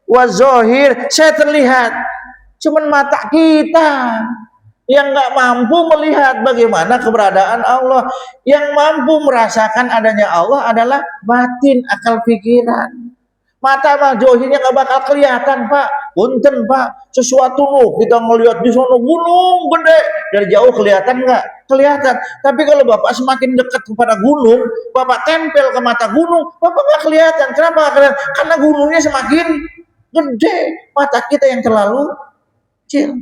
Wazohir, saya terlihat. Cuman mata kita yang nggak mampu melihat bagaimana keberadaan Allah. Yang mampu merasakan adanya Allah adalah batin, akal pikiran. Mata mah zohirnya nggak bakal kelihatan Pak. Punten Pak, sesuatu loh kita ngelihat di sana gunung gede, dari jauh kelihatan nggak? Kelihatan. Tapi kalau Bapak semakin dekat kepada gunung, Bapak tempel ke mata gunung, Bapak nggak kelihatan. Kenapa nggak kelihatan? Karena gunungnya semakin gede, mata kita yang terlalu kecil.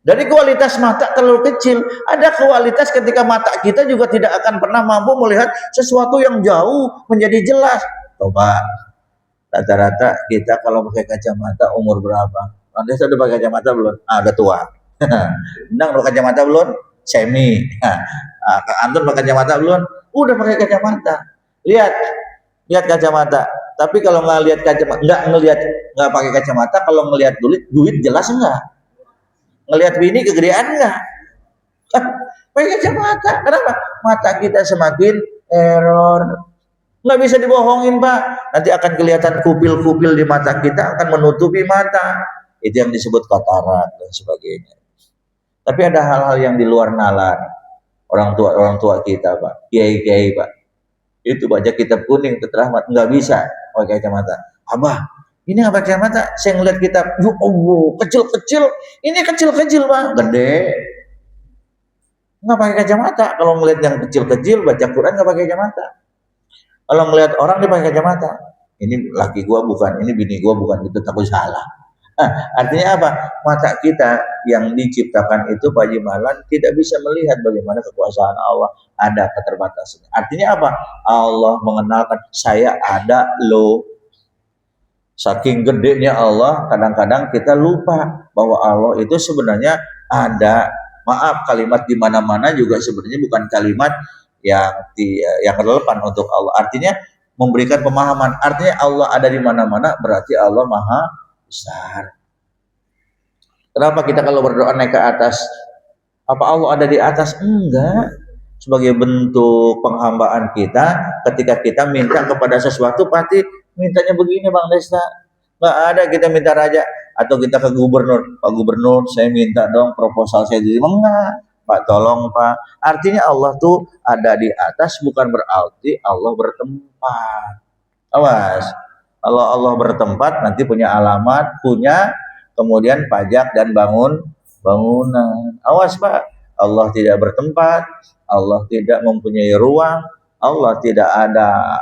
Dari kualitas mata terlalu kecil, ada kualitas ketika mata kita juga tidak akan pernah mampu melihat sesuatu yang jauh menjadi jelas. Coba rata-rata kita kalau pakai kacamata umur berapa? Anda sudah pakai kacamata belum? Udah tua. Endang pakai kacamata belum? Semi. Kak Anton pakai kacamata belum? Udah pakai kacamata. Lihat kacamata. Tapi kalau nggak lihat kacamata, nggak pakai kacamata, kalau ngelihat duit jelas enggak? Ngelihat bini kegedean enggak? Kan pakai kacamata. Kenapa? Mata kita semakin error. Nggak bisa dibohongin, Pak. Nanti akan kelihatan kupil-kupil di mata kita, akan menutupi mata. Itu yang disebut katarak dan sebagainya. Tapi ada hal-hal yang di luar nalar. Orang tua kita, Pak. Kiai-kiai, Pak. Itu baca kitab kuning, terahmat. Nggak bisa pakai kacamata. Abah, ini nggak pakai kacamata. Saya ngeliat kitab. Ya Allah, kecil-kecil. Ini kecil-kecil, Pak. Gede. Nggak pakai kacamata. Kalau ngeliat yang kecil-kecil, baca Quran nggak pakai kacamata. Kalau ngelihat orang dia pakai kacamata, ini laki gua bukan, ini bini gua bukan, itu takut salah. Artinya apa? Mata kita yang diciptakan itu Pak Jimalan tidak bisa melihat bagaimana kekuasaan Allah, ada keterbatasan. Artinya apa? Allah mengenalkan saya ada loh. Saking gedenya Allah, kadang-kadang kita lupa bahwa Allah itu sebenarnya ada. Maaf, kalimat di mana-mana juga sebenarnya bukan kalimat yang relevan untuk Allah. Artinya memberikan pemahaman. Artinya Allah ada di mana-mana berarti Allah Maha besar. Kenapa kita kalau berdoa naik ke atas? Apa Allah ada di atas? Enggak. Sebagai bentuk penghambaan kita, ketika kita minta kepada sesuatu pasti mintanya begini, Bang Desta. Enggak ada kita minta raja atau kita ke gubernur. Pak Gubernur, saya minta dong proposal saya diterima. Enggak. Pak, tolong Pak. Artinya Allah tuh ada di atas bukan berarti Allah bertempat. Awas. Kalau Allah bertempat nanti punya alamat, punya kemudian pajak dan bangunan. Awas Pak. Allah tidak bertempat, Allah tidak mempunyai ruang, Allah tidak ada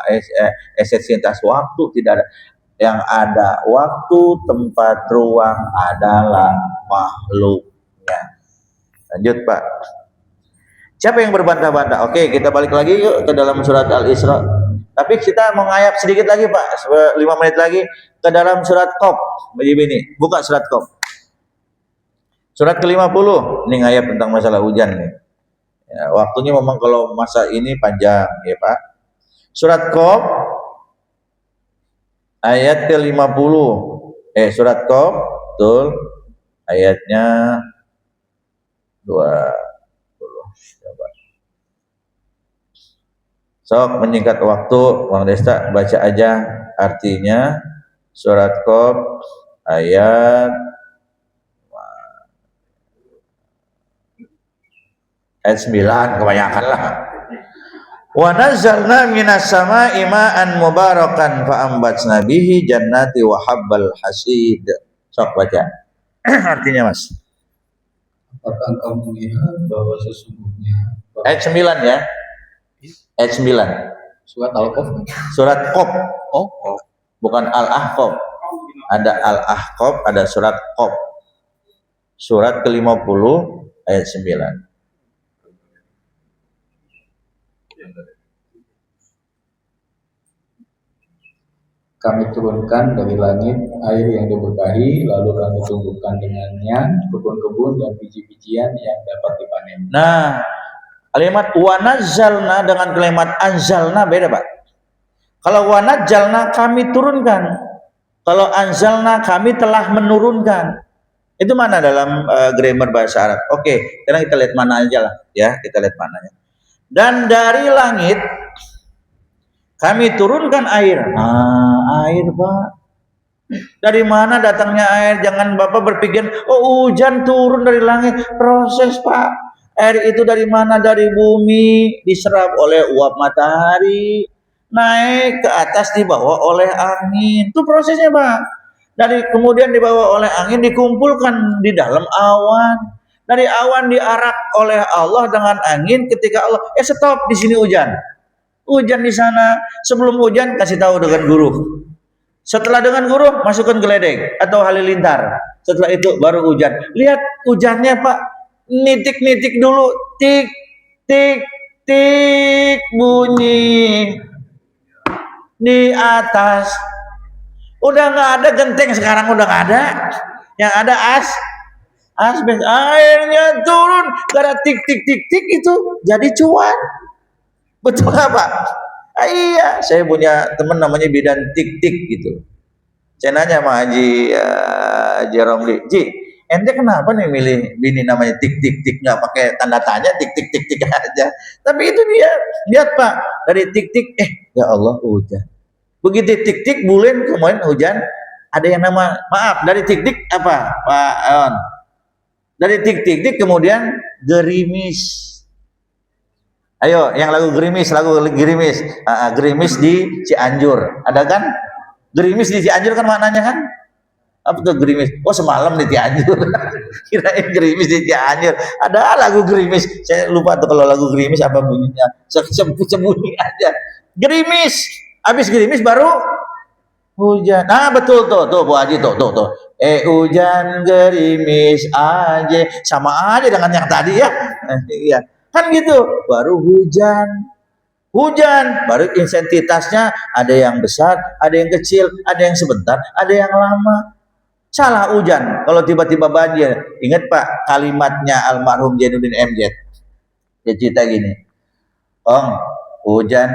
esensitas waktu, tidak ada. Yang ada waktu, tempat, ruang adalah makhluknya. Lanjut Pak. Siapa yang berbantah-bantah? Oke, kita balik lagi yuk ke dalam surat Al-Isra. Tapi kita mau ngayap sedikit lagi Pak, 5 menit lagi ke dalam surat Qaf. Begini, buka surat Qaf. Surat ke-50. Ini ngayap tentang masalah hujan nih. Ya, waktunya memang kalau masa ini panjang ya Pak. Surat Qaf ayat ke-50. Surat Qaf, betul. Ayatnya 20. Coba. Sok menyingkat waktu, Bang Desta baca aja artinya surat Qaf ayat 9 kebanyakan lah. Wa nazzalna minas sama'i ma'an mubarakan fa ambatna bihi jannati wa habbal hasid. Sok baca. Artinya Mas. Apakah engkau melihat bahwa sesungguhnya Ayat 9 ya. Ayat 9. surat Al-Qaf? Surat Qaf. Oh, Bukan Al-Ahqaf. Ada Al-Ahqaf, ada surat Qaf. Surat ke-50 ayat 9. Kami turunkan dari langit air yang diberkahi, lalu kami tumbuhkan dengannya kebun-kebun dan biji-bijian yang dapat dipanen. Nah, kalimat wanazzalna dengan kalimat anzalna beda Pak. Kalau wanazzalna kami turunkan, kalau anzalna kami telah menurunkan. Itu mana dalam grammar bahasa Arab? Oke, sekarang kita lihat mana aja lah ya, kita lihat mananya. Dan dari langit kami turunkan air. Air Pak. Dari mana datangnya air? Jangan Bapak berpikir, oh hujan turun dari langit. Proses Pak. Air itu dari mana? Dari bumi, diserap oleh uap matahari, naik ke atas dibawa oleh angin. Itu prosesnya Pak. Dari kemudian dibawa oleh angin, dikumpulkan di dalam awan. Dari awan diarak oleh Allah dengan angin. Ketika Allah, stop di sini hujan. Hujan di sana. Sebelum hujan kasih tahu dengan guru. Setelah dengan guru masukkan geledek atau halilintar. Setelah itu baru hujan. Lihat hujannya Pak. Nitik-nitik dulu. Tik, tik, tik bunyi di atas. Udah nggak ada genteng sekarang, udah nggak ada. Yang ada asbes. Airnya turun karena tik tik tik tik itu jadi cuan. Betul nggak Pak? Iya, saya punya teman namanya bidan tik-tik gitu. Saya nanya sama Haji Romli, Ji, ente kenapa nih milih bini namanya tik-tik-tik, nggak pakai tanda tanya, tik-tik-tik-tik aja. Tapi itu dia, lihat Pak, dari tik-tik, ya Allah hujan. Begitu tik-tik, bulan kemudian hujan, ada yang nama, maaf, dari tik-tik apa Pak On? Dari tik-tik-tik kemudian gerimis. Ayo, yang lagu gerimis, gerimis di Cianjur, ada kan? Gerimis di Cianjur kan maknanya kan? Apa tuh gerimis? Oh semalam di Cianjur. Kirain gerimis di Cianjur. Ada lagu gerimis. Saya lupa tuh kalau lagu gerimis apa bunyinya. Sembunyi aja. Gerimis. Habis gerimis baru hujan. Nah betul tuh Bu Haji tuh. Hujan gerimis aja. Sama aja dengan yang tadi ya. Iya. Kan gitu, baru hujan, baru intensitasnya ada yang besar, ada yang kecil, ada yang sebentar, ada yang lama. Salah hujan, kalau tiba-tiba banjir. Ingat Pak, kalimatnya almarhum Jainuddin MZ. Dia cerita gini, Kong, hujan,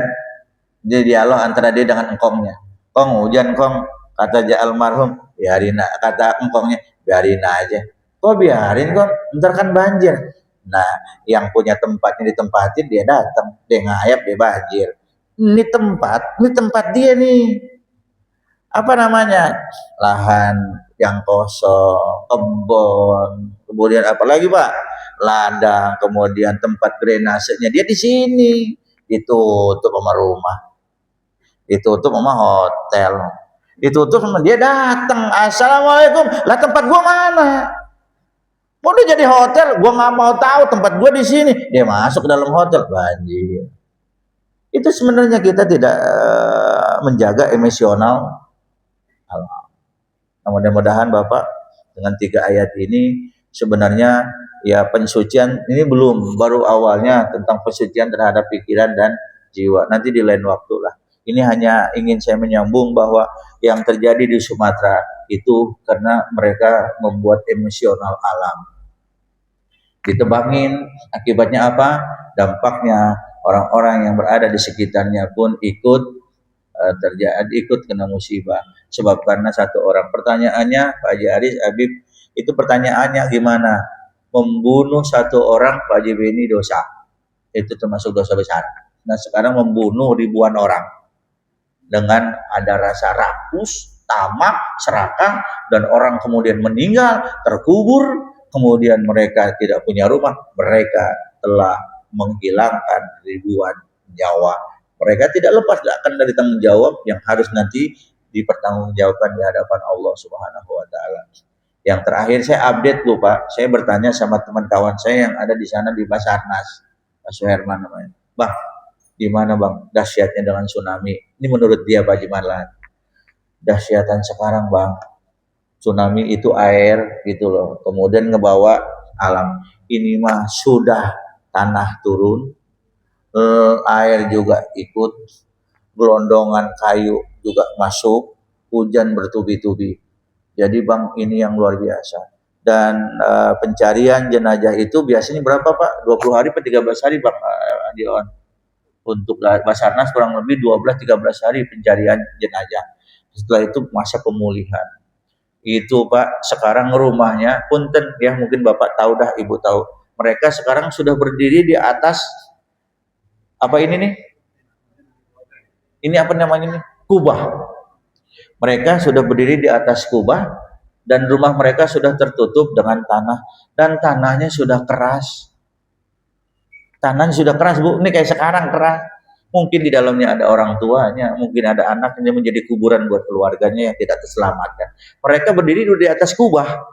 dia dialog antara dia dengan engkongnya. Kong, hujan Kong, kata almarhum, biarin, kata engkongnya, biarin aja. Kok biarin Kong, ntar kan banjir. Nah, yang punya tempatnya ditempatin, dia datang, dia ngayap, dia banjir. Ini tempat dia nih. Apa namanya? Lahan yang kosong, kebun, kemudian apa lagi Pak? Ladang, kemudian tempat drainasenya dia di sini. Ditutup sama rumah, ditutup sama hotel, ditutup sama dia datang. Assalamualaikum, lah tempat gua mana? Mau dia jadi hotel, gua nggak mau tahu tempat gua di sini. Dia masuk ke dalam hotel, banjir. Itu sebenarnya kita tidak menjaga emosional. Nah, mudah-mudahan Bapak dengan 3 ayat ini sebenarnya ya pensucian ini baru awalnya tentang pensucian terhadap pikiran dan jiwa. Nanti di lain waktu lah. Ini hanya ingin saya menyambung bahwa yang terjadi di Sumatera itu karena mereka membuat emosional alam. Ditebangin, akibatnya apa? Dampaknya orang-orang yang berada di sekitarnya pun ikut kena musibah. Sebab karena satu orang. Pertanyaannya Pak Haji Aris, Habib, itu pertanyaannya gimana? Membunuh satu orang Pak Haji Beni dosa. Itu termasuk dosa besar. Nah sekarang membunuh ribuan orang. Dengan ada rasa rakus, tamak, serakah, dan orang kemudian meninggal, terkubur, kemudian mereka tidak punya rumah, mereka telah menghilangkan ribuan nyawa. Mereka tidak lepas akan dari tanggung jawab yang harus nanti dipertanggungjawabkan di hadapan Allah Subhanahu wa taala. Yang terakhir saya update dulu Pak, saya bertanya sama teman kawan saya yang ada di sana di Basarnas, Pak Suherman namanya. Bang, gimana Bang dahsyatnya dengan tsunami? Ini menurut dia Pak Jimalan. Dahsyatan sekarang Bang, tsunami itu air gitu loh, kemudian ngebawa alam. Ini mah sudah tanah turun, air juga ikut, gelondongan kayu juga masuk, hujan bertubi-tubi. Jadi Bang ini yang luar biasa. Dan pencarian jenazah itu biasanya berapa Pak? 20 hari atau 13 hari Bang Dion? Untuk Basarnas kurang lebih 12-13 hari pencarian jenazah. Setelah itu masa pemulihan. Itu Pak, sekarang rumahnya punten ya, mungkin Bapak tahu dah, Ibu tahu. Mereka sekarang sudah berdiri di atas apa ini nih? Ini apa namanya nih? Kubah. Mereka sudah berdiri di atas kubah dan rumah mereka sudah tertutup dengan tanah dan tanahnya sudah keras. Tanahnya sudah keras Bu, ini kayak sekarang keras. Mungkin di dalamnya ada orang tuanya, mungkin ada anaknya, menjadi kuburan buat keluarganya yang tidak terselamatkan. Mereka berdiri di atas kubah.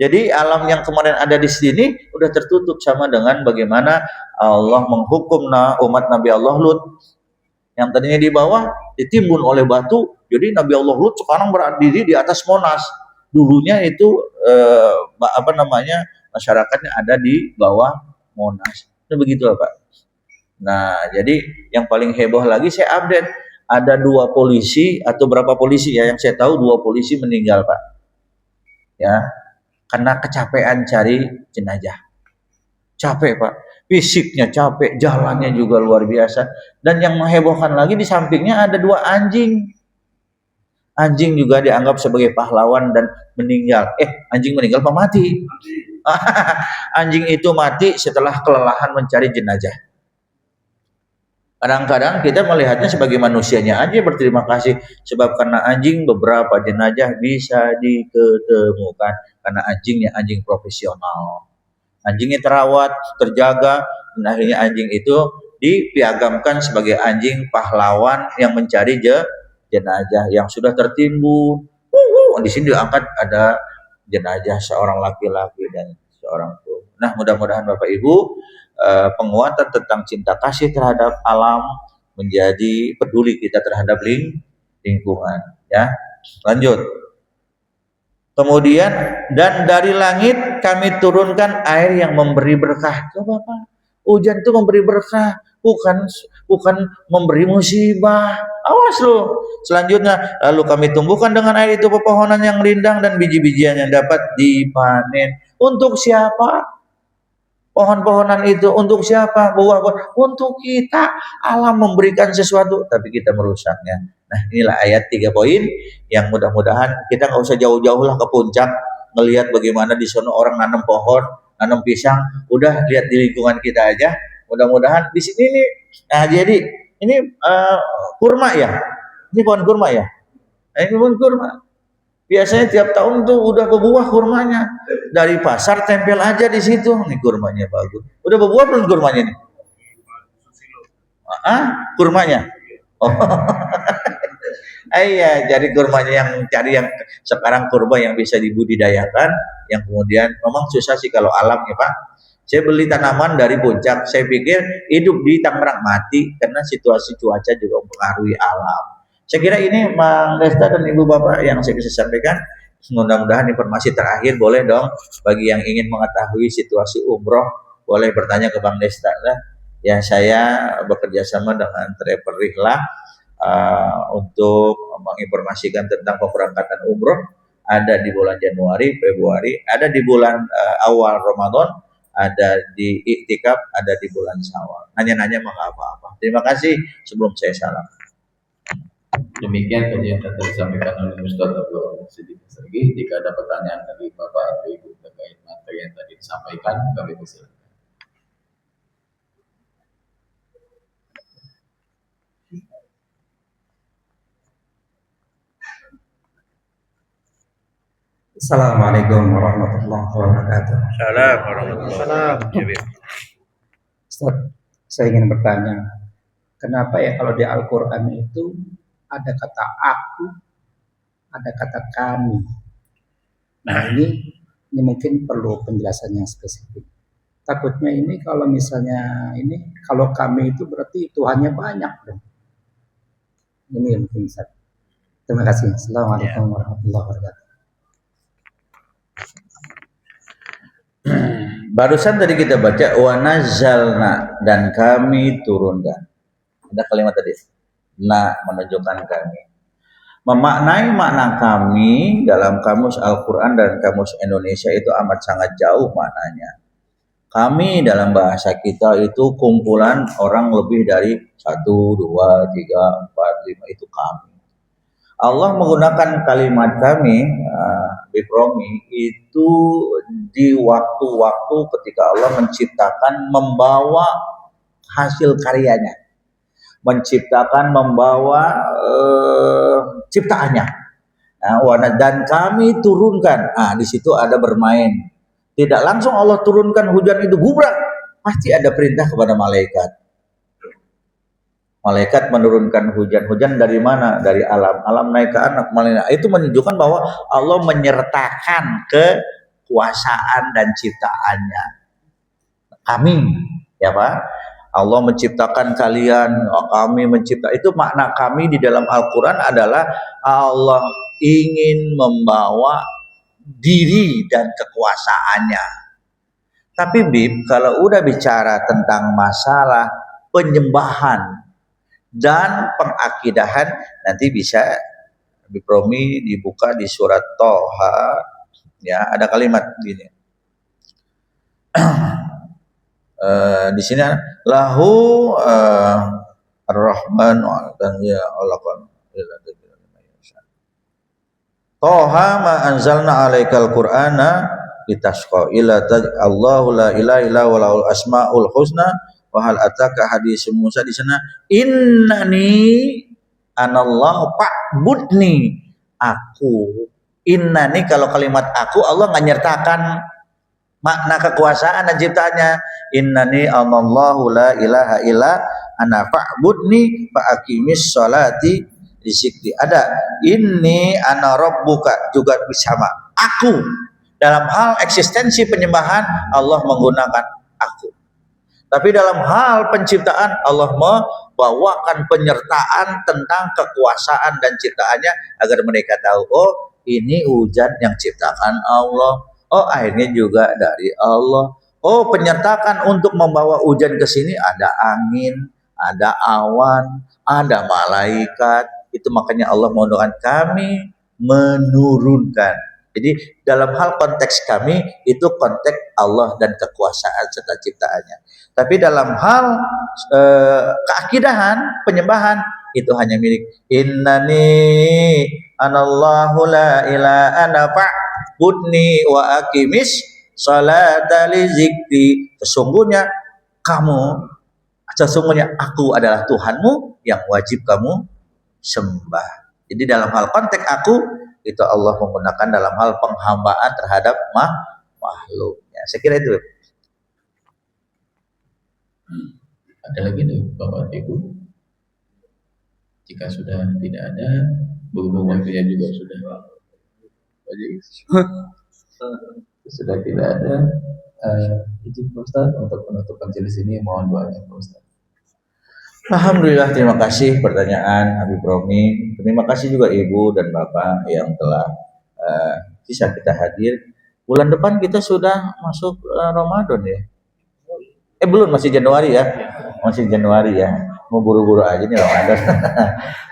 Jadi alam yang kemarin ada di sini udah tertutup, sama dengan bagaimana Allah menghukum umat Nabi Allah Lut. Yang tadinya di bawah ditimbun oleh batu, jadi Nabi Allah Lut sekarang berdiri di atas Monas. Dulunya itu masyarakatnya ada di bawah Monas. Itu begitu Pak. Nah, jadi yang paling heboh lagi saya update, ada 2 polisi atau berapa polisi ya, yang saya tahu 2 polisi meninggal Pak. Ya, karena kecapean cari jenazah. capek Pak, fisiknya capek, jalannya juga luar biasa. Dan yang menghebohkan lagi di sampingnya ada 2 anjing. Anjing juga dianggap sebagai pahlawan dan meninggal. Anjing meninggal apa mati? Anjing itu mati setelah kelelahan mencari jenazah. Kadang-kadang kita melihatnya sebagai manusianya aja berterima kasih, sebab karena anjing beberapa jenazah bisa diketemukan karena anjingnya anjing profesional. Anjingnya terawat, terjaga, dan akhirnya anjing itu dipiagamkan sebagai anjing pahlawan yang mencari jenazah yang sudah tertimbun. Di sini diangkat ada jenazah seorang laki-laki dan seorang perempuan. Nah, mudah-mudahan Bapak Ibu penguatan tentang cinta kasih terhadap alam menjadi peduli kita terhadap lingkungan, ya. Lanjut. Kemudian, dan dari langit kami turunkan air yang memberi berkah. Coba Pak, hujan itu memberi berkah, bukan memberi musibah. Awas loh. Selanjutnya, lalu kami tumbuhkan dengan air itu pepohonan yang rindang dan biji-bijian yang dapat dipanen. Untuk siapa? Pohon-pohonan itu untuk siapa? Buah-buah untuk kita. Alam memberikan sesuatu, tapi kita merusaknya. Nah, inilah ayat 3 poin yang mudah-mudahan kita nggak usah jauh-jauh lah ke puncak melihat bagaimana di sana orang nanam pohon, nanam pisang. Udah lihat di lingkungan kita aja. Mudah-mudahan di sini nih. Nah, jadi ini kurma ya. Ini pohon kurma ya. Nah, ini pohon kurma. Biasanya tiap tahun tuh udah berbuah kurmanya. Dari pasar tempel aja di situ. Nih kurmanya bagus. Udah berbuah belum kurmanya nih? Kurmanya? Oh. Iya, jadi kurmanya yang cari yang sekarang kurma yang bisa dibudidayakan, yang kemudian memang susah sih kalau alam ya Pak. Saya beli tanaman dari puncak, saya pikir hidup di Tangerang mati karena situasi cuaca juga mempengaruhi alam. Saya kira ini Bang Desta dan Ibu Bapak yang saya bisa sampaikan. Mudah-mudahan informasi terakhir boleh dong bagi yang ingin mengetahui situasi umroh boleh bertanya ke Bang Desta lah. Ya saya bekerja sama dengan Travel Rihlah untuk menginformasikan tentang pemberangkatan umroh. Ada di bulan Januari, Februari, ada di bulan awal Ramadan, ada di iktikaf, ada di bulan Syawal. Nanya-nanya mah nggak apa-apa. Terima kasih sebelum saya salam. Demikian kajian yang telah disampaikan oleh Ustaz Abdul Siddiq Sergi. Jika ada pertanyaan dari Bapak atau Ibu terkait materi yang tadi disampaikan, kami persilakan. Assalamualaikum warahmatullahi wabarakatuh. Assalamualaikum. Ustaz, saya ingin bertanya, kenapa ya kalau di Al-Quran itu ada kata aku, ada kata kami. Nah ini mungkin perlu penjelasan yang spesifik. Takutnya ini kalau misalnya ini, kalau kami itu berarti Tuhannya banyak dong. Ini yang mungkin Ustaz. Terima kasih. Assalamualaikum warahmatullahi wabarakatuh. Barusan tadi kita baca wa nazzalna, dan kami turunkan. Ada kalimat tadi. Na menunjukkan kami. Memaknai makna kami dalam kamus Al-Quran dan kamus Indonesia itu amat sangat jauh maknanya. Kami dalam bahasa kita itu kumpulan orang lebih dari 1, 2, 3, 4, 5 itu kami. Allah menggunakan kalimat kami, bipromi, itu di waktu-waktu ketika Allah menciptakan, membawa hasil karyanya. Menciptakan, membawa ciptaannya. Nah, dan kami turunkan. Di situ ada bermain. Tidak langsung Allah turunkan hujan itu gubrak. Pasti ada perintah kepada malaikat. Malaikat menurunkan hujan dari mana? Dari alam. Alam naik ke anak. Itu menunjukkan bahwa Allah menyertakan kekuasaan dan ciptaannya. Kami, ya Pak. Allah menciptakan kalian, kami mencipta. Itu makna kami di dalam Al-Quran adalah Allah ingin membawa diri dan kekuasaannya. Tapi Bib, kalau udah bicara tentang masalah penyembahan dan pengakidahan, nanti bisa Bipromi dibuka di surat Toha. Ya, ada kalimat gini. Di sini lahu ar-Rahman dan ya Allah kan Toha ma anzalna alaikal qur'ana litasqa ila Allahu la ilaha illa huwal asmaul husna wa hal ataka hadis Musa. Di sana innani anallahu fa'budni, aku. Innani kalau kalimat aku Allah nggak nyertakan makna kekuasaan dan ciptaannya. Innani anallahu la ilaha illa ana fa'budni fa aqimis sholati di ada ini ana rabbuka juga bersama aku. Dalam hal eksistensi penyembahan Allah menggunakan aku. Tapi dalam hal penciptaan Allah membawakan penyertaan tentang kekuasaan dan ciptaannya agar mereka tahu, oh ini hujan yang ciptakan Allah, oh airnya juga dari Allah, oh penyertakan untuk membawa hujan ke sini ada angin, ada awan, ada malaikat. Itu makanya Allah mendoakan kami menurunkan. Jadi dalam hal konteks kami itu konteks Allah dan kekuasaan serta ciptaannya. Tapi dalam hal keakidahan, penyembahan itu hanya milik innani anallahu la ilaha ana fa'budni wa aqimis sholata li zikri. Sesungguhnya aku adalah Tuhanmu yang wajib kamu sembah. Jadi dalam hal konteks aku itu Allah menggunakan dalam hal penghambaan terhadap makhluknya. Saya kira itu. Ada lagi nih Bapak Ibu? Jika sudah tidak ada, berhubung waktunya juga sudah tidak ada, izin Pak Ustaz untuk penutup majelis ini, mohon doanya Pak Ustaz. Alhamdulillah, terima kasih pertanyaan Habib Romi. Terima kasih juga Ibu dan Bapak yang telah bisa kita hadir. Bulan depan kita sudah masuk Ramadan ya. Belum, masih Januari ya. Masih Januari ya. Mau buru-buru aja nih Ramadan.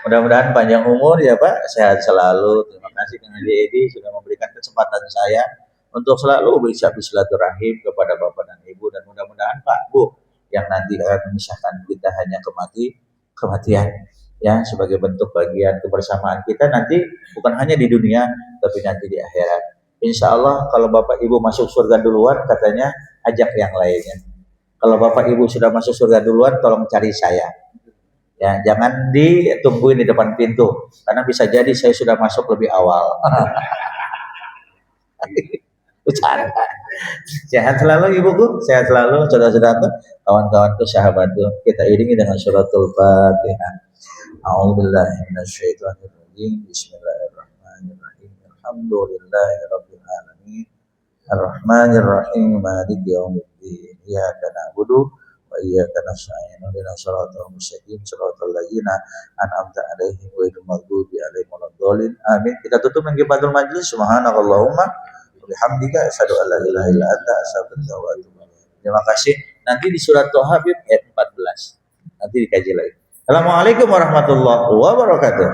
Mudah-mudahan panjang umur ya Pak, sehat selalu. Terima kasih Kang Haji Edi sudah memberikan kesempatan saya untuk selalu bisa bersilaturahim kepada Bapak dan Ibu, dan mudah-mudahan Pak Bu yang nanti akan memisahkan kita hanya kematian ya, sebagai bentuk bagian kebersamaan kita nanti bukan hanya di dunia tapi nanti di akhirat. Insya Allah kalau Bapak Ibu masuk surga duluan, katanya ajak yang lainnya. Kalau Bapak Ibu sudah masuk surga duluan, tolong cari saya ya, jangan ditungguin di depan pintu karena bisa jadi saya sudah masuk lebih awal. Bercanda. Sehat selalu Ibuku, sehat selalu saudara-saudaraku, kawan-kawanku, sahabatku. Kita iringi dengan suratul Fatihah. A'udzubillahi minasyaitonirrajim. Bismillahirrahmanirrahim. Alhamdulillahirabbil alamin. Arrahmanirrahim. Maliki yaumiddin. Iyyaka na'budu wa iyyaka nasta'in. Ihdinas siratal mustaqim, siratal ladzina an'amta 'alaihim ghairil maghdubi 'alaihim waladdallin. Amin. Kita tutup dengan kifatul majlis. Subhanakallahumma bihamdika asyhadu an la ilaha illa anta astaghfiruka wa atubu ilaik. Terima kasih. Nanti di surat Thaha ayat 14. Nanti dikaji lagi. Assalamualaikum warahmatullahi wabarakatuh.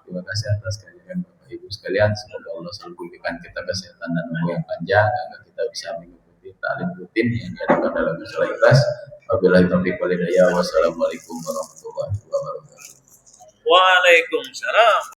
Terima kasih atas kehadiran Bapak Ibu sekalian. Semoga Allah selalu berikan kita kesehatan dan umur yang panjang agar kita bisa mengikuti ta'lim rutin yang diadakan dalam masalah ikhlas. Wabillahi taufiq wal hidayah. Wassalamualaikum warahmatullahi wabarakatuh. Waalaikumsalam.